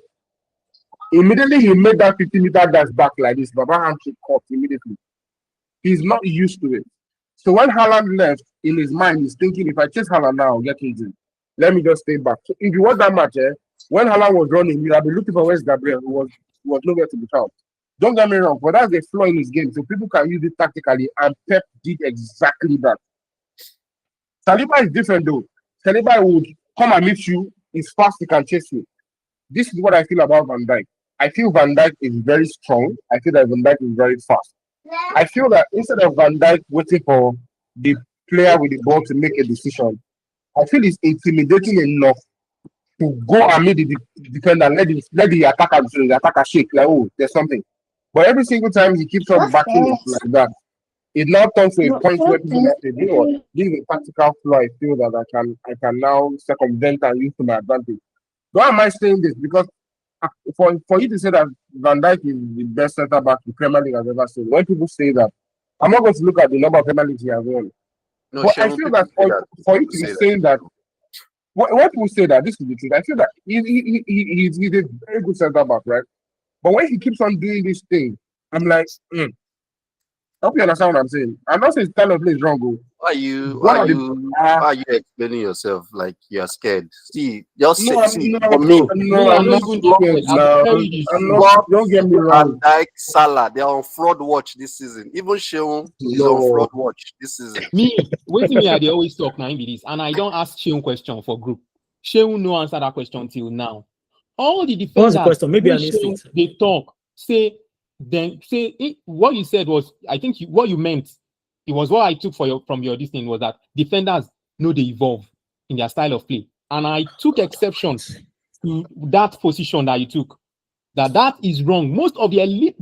Immediately he made that 50-meter dash back like this, Baba handshake caught immediately. He's not used to it. So when Haaland left, in his mind, he's thinking, if I chase Haaland now, I'll get injured. Let me just stay back. So if you watch that match, when Haaland was running, you'd have been looking for Wes Gabriel, who was nowhere to be found. Don't get me wrong, but that's a flaw in his game, so people can use it tactically, and Pep did exactly that. Saliba is different though. Saliba would come and meet you, he's fast, he can chase you. This is what I feel about Van Dijk. I feel Van Dijk is very strong. I feel that Van Dijk is very fast. I feel that instead of Van Dijk waiting for the player with the ball to make a decision, I feel it's intimidating enough to go and meet the defender, let the attacker shake, like, oh, there's something. But every single time he keeps on backing up like that, it now comes to a point where people say, you know what, this is a tactical flaw I feel that I can now circumvent and use to my advantage. Why am I saying this? Because for you to say that Van Dijk is the best centre back the Premier League has ever seen, when people say that, I'm not going to look at the number of Premier Leagues he has won. No, but I feel that for you to be saying that, when people say that, this is the truth. I feel that he's a very good centre back, right? But when he keeps on doing this thing, I'm like, I hope you understand what I'm saying. I'm not saying style of play is wrong. Why are you explaining yourself like you're scared? See, just for me. I'm not don't get me wrong. Like Salah, they're on fraud watch this season. Even Sheung is on fraud watch this season. Me, waiting here, they always talk now in this, and I don't ask Sheung question for group. Sheung no answer that question till now. All the defenders, what's the question? Maybe I missed it. They talk, what you said was, I think what you meant, it was what I took from your listening was that defenders know they evolve in their style of play. And I took exception to that position that you took. That is wrong. Most elite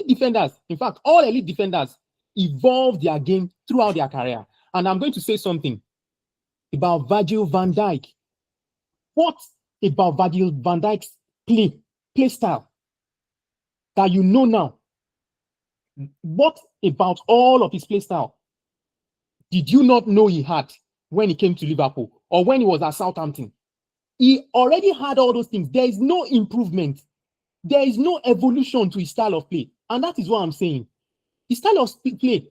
defenders, in fact, all elite defenders evolve their game throughout their career. And I'm going to say something about Virgil van Dijk. What about Virgil van Dijk's play style that you know now? What about all of his play style did you not know he had when he came to Liverpool or when he was at Southampton? He already had all those things. There is no improvement. There is no evolution to his style of play. And that is what I'm saying. His style of play,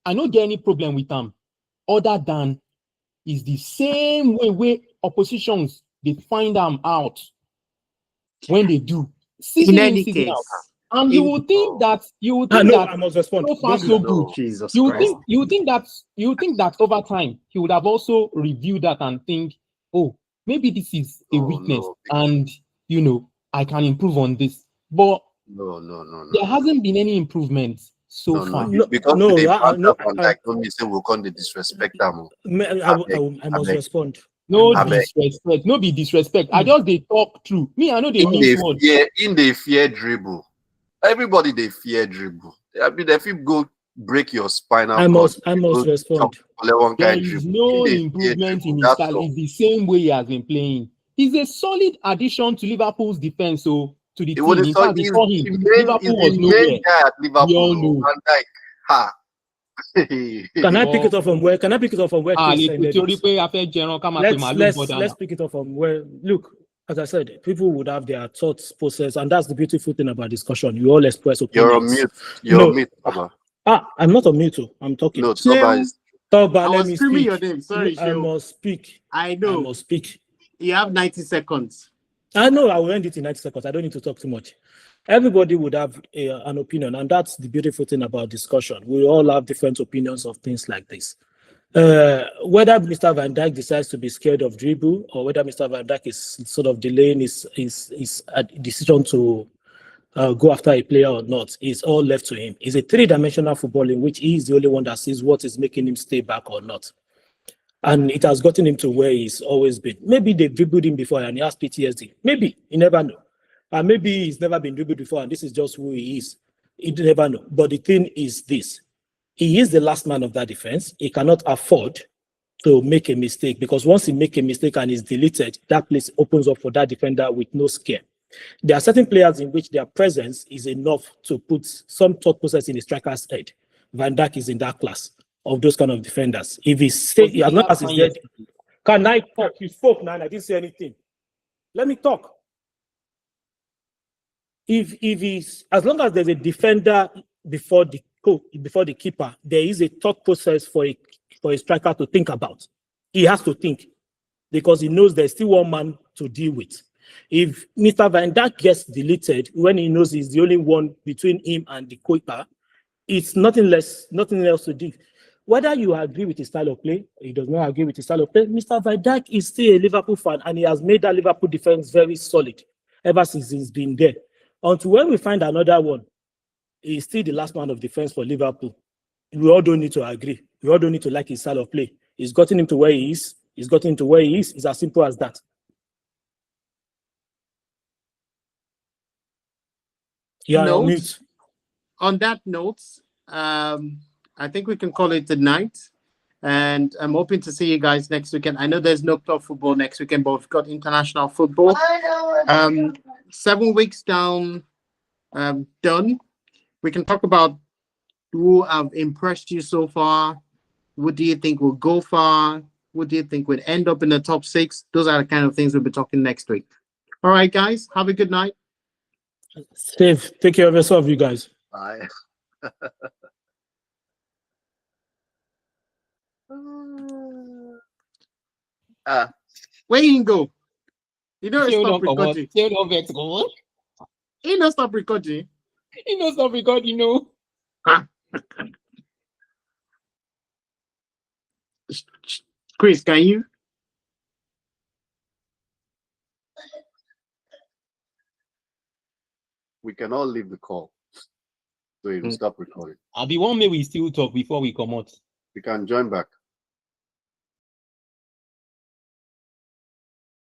I don't get any problem with him other than is the same way oppositions, they find them out when they do. In any case. And you would think that I must respond. So far so good. Jesus you Christ. think that over time he would have also reviewed that and think, oh, maybe this is a weakness, and I can improve on this. But no. There hasn't been any improvement so far. Because don't say we'll come to disrespect them. I must respond. No disrespect. No be disrespect. I just they talk through. Me, I know they in the fear dribble. Everybody they fear dribble. I mean, if you go break your spinal cord, I must respond. There is no improvement in his style. It's the same way he has been playing. He's a solid addition to Liverpool's defense. So to the team, in fact, before him, Liverpool was nowhere. Liverpool, Can I pick it up from where? Let's pick it up from where. Look, as I said, people would have their thoughts process, and that's the beautiful thing about discussion. You all express opinions. You're on mute. Toba. I'm not on mute. I'm talking. No, Toba, let me speak. Your name. Sorry, I must speak. I know. I must speak. You have 90 seconds. I know. I will end it in 90 seconds. I don't need to talk too much. Everybody would have an opinion, and that's the beautiful thing about discussion. We all have different opinions of things like this. Whether Mr. Van Dijk decides to be scared of dribble, or whether Mr. Van Dijk is sort of delaying his decision to go after a player or not, is all left to him. It's a three-dimensional football in which he is the only one that sees what is making him stay back or not. And it has gotten him to where he's always been. Maybe they dribbled him before and he has PTSD. Maybe. You never know. And maybe he's never been dribbled before and this is just who he is. You never know. But the thing is this. He is the last man of that defense. He cannot afford to make a mistake, because once he makes a mistake and is deleted, that place opens up for that defender with no scare. There are certain players in which their presence is enough to put some thought process in the striker's head. Van Dijk is in that class of those kind of defenders. If he's stay, as long as he's dead, can I talk? You spoke now, and I didn't say anything. Let me talk. If he's, as long as there's a defender before the keeper, there is a thought process for a striker to think about. He has to think because he knows there's still one man to deal with. If Mr. Van Dijk gets deleted when he knows he's the only one between him and the keeper, it's nothing else to do. Whether you agree with his style of play, or he does not agree with his style of play, Mr. Van Dijk is still a Liverpool fan, and he has made that Liverpool defense very solid ever since he's been there. Until when we find another one, he's still the last man of defense for Liverpool. We all don't need to agree. We all don't need to like his style of play. He's gotten him to where he is. He's gotten him to where he is. It's as simple as that. Yeah, Note, mute. on that note, I think we can call it a night. And I'm hoping to see you guys next weekend. I know there's no club football next weekend, but we've got international football. 7 weeks down, done. We can talk about who have impressed you so far. What do you think will go far? What do you think would end up in the top 6? Those are the kind of things we'll be talking next week. All right, guys. Have a good night. Steve, take care of yourself, you guys. Bye. Where you go? You know, stop recording. Still don't vex, go. You know, stop recording. You know, stop recording, you know. Chris, can you? We can all leave the call. So you will stop recording. I'll be one may we still talk before we come out. We can join back.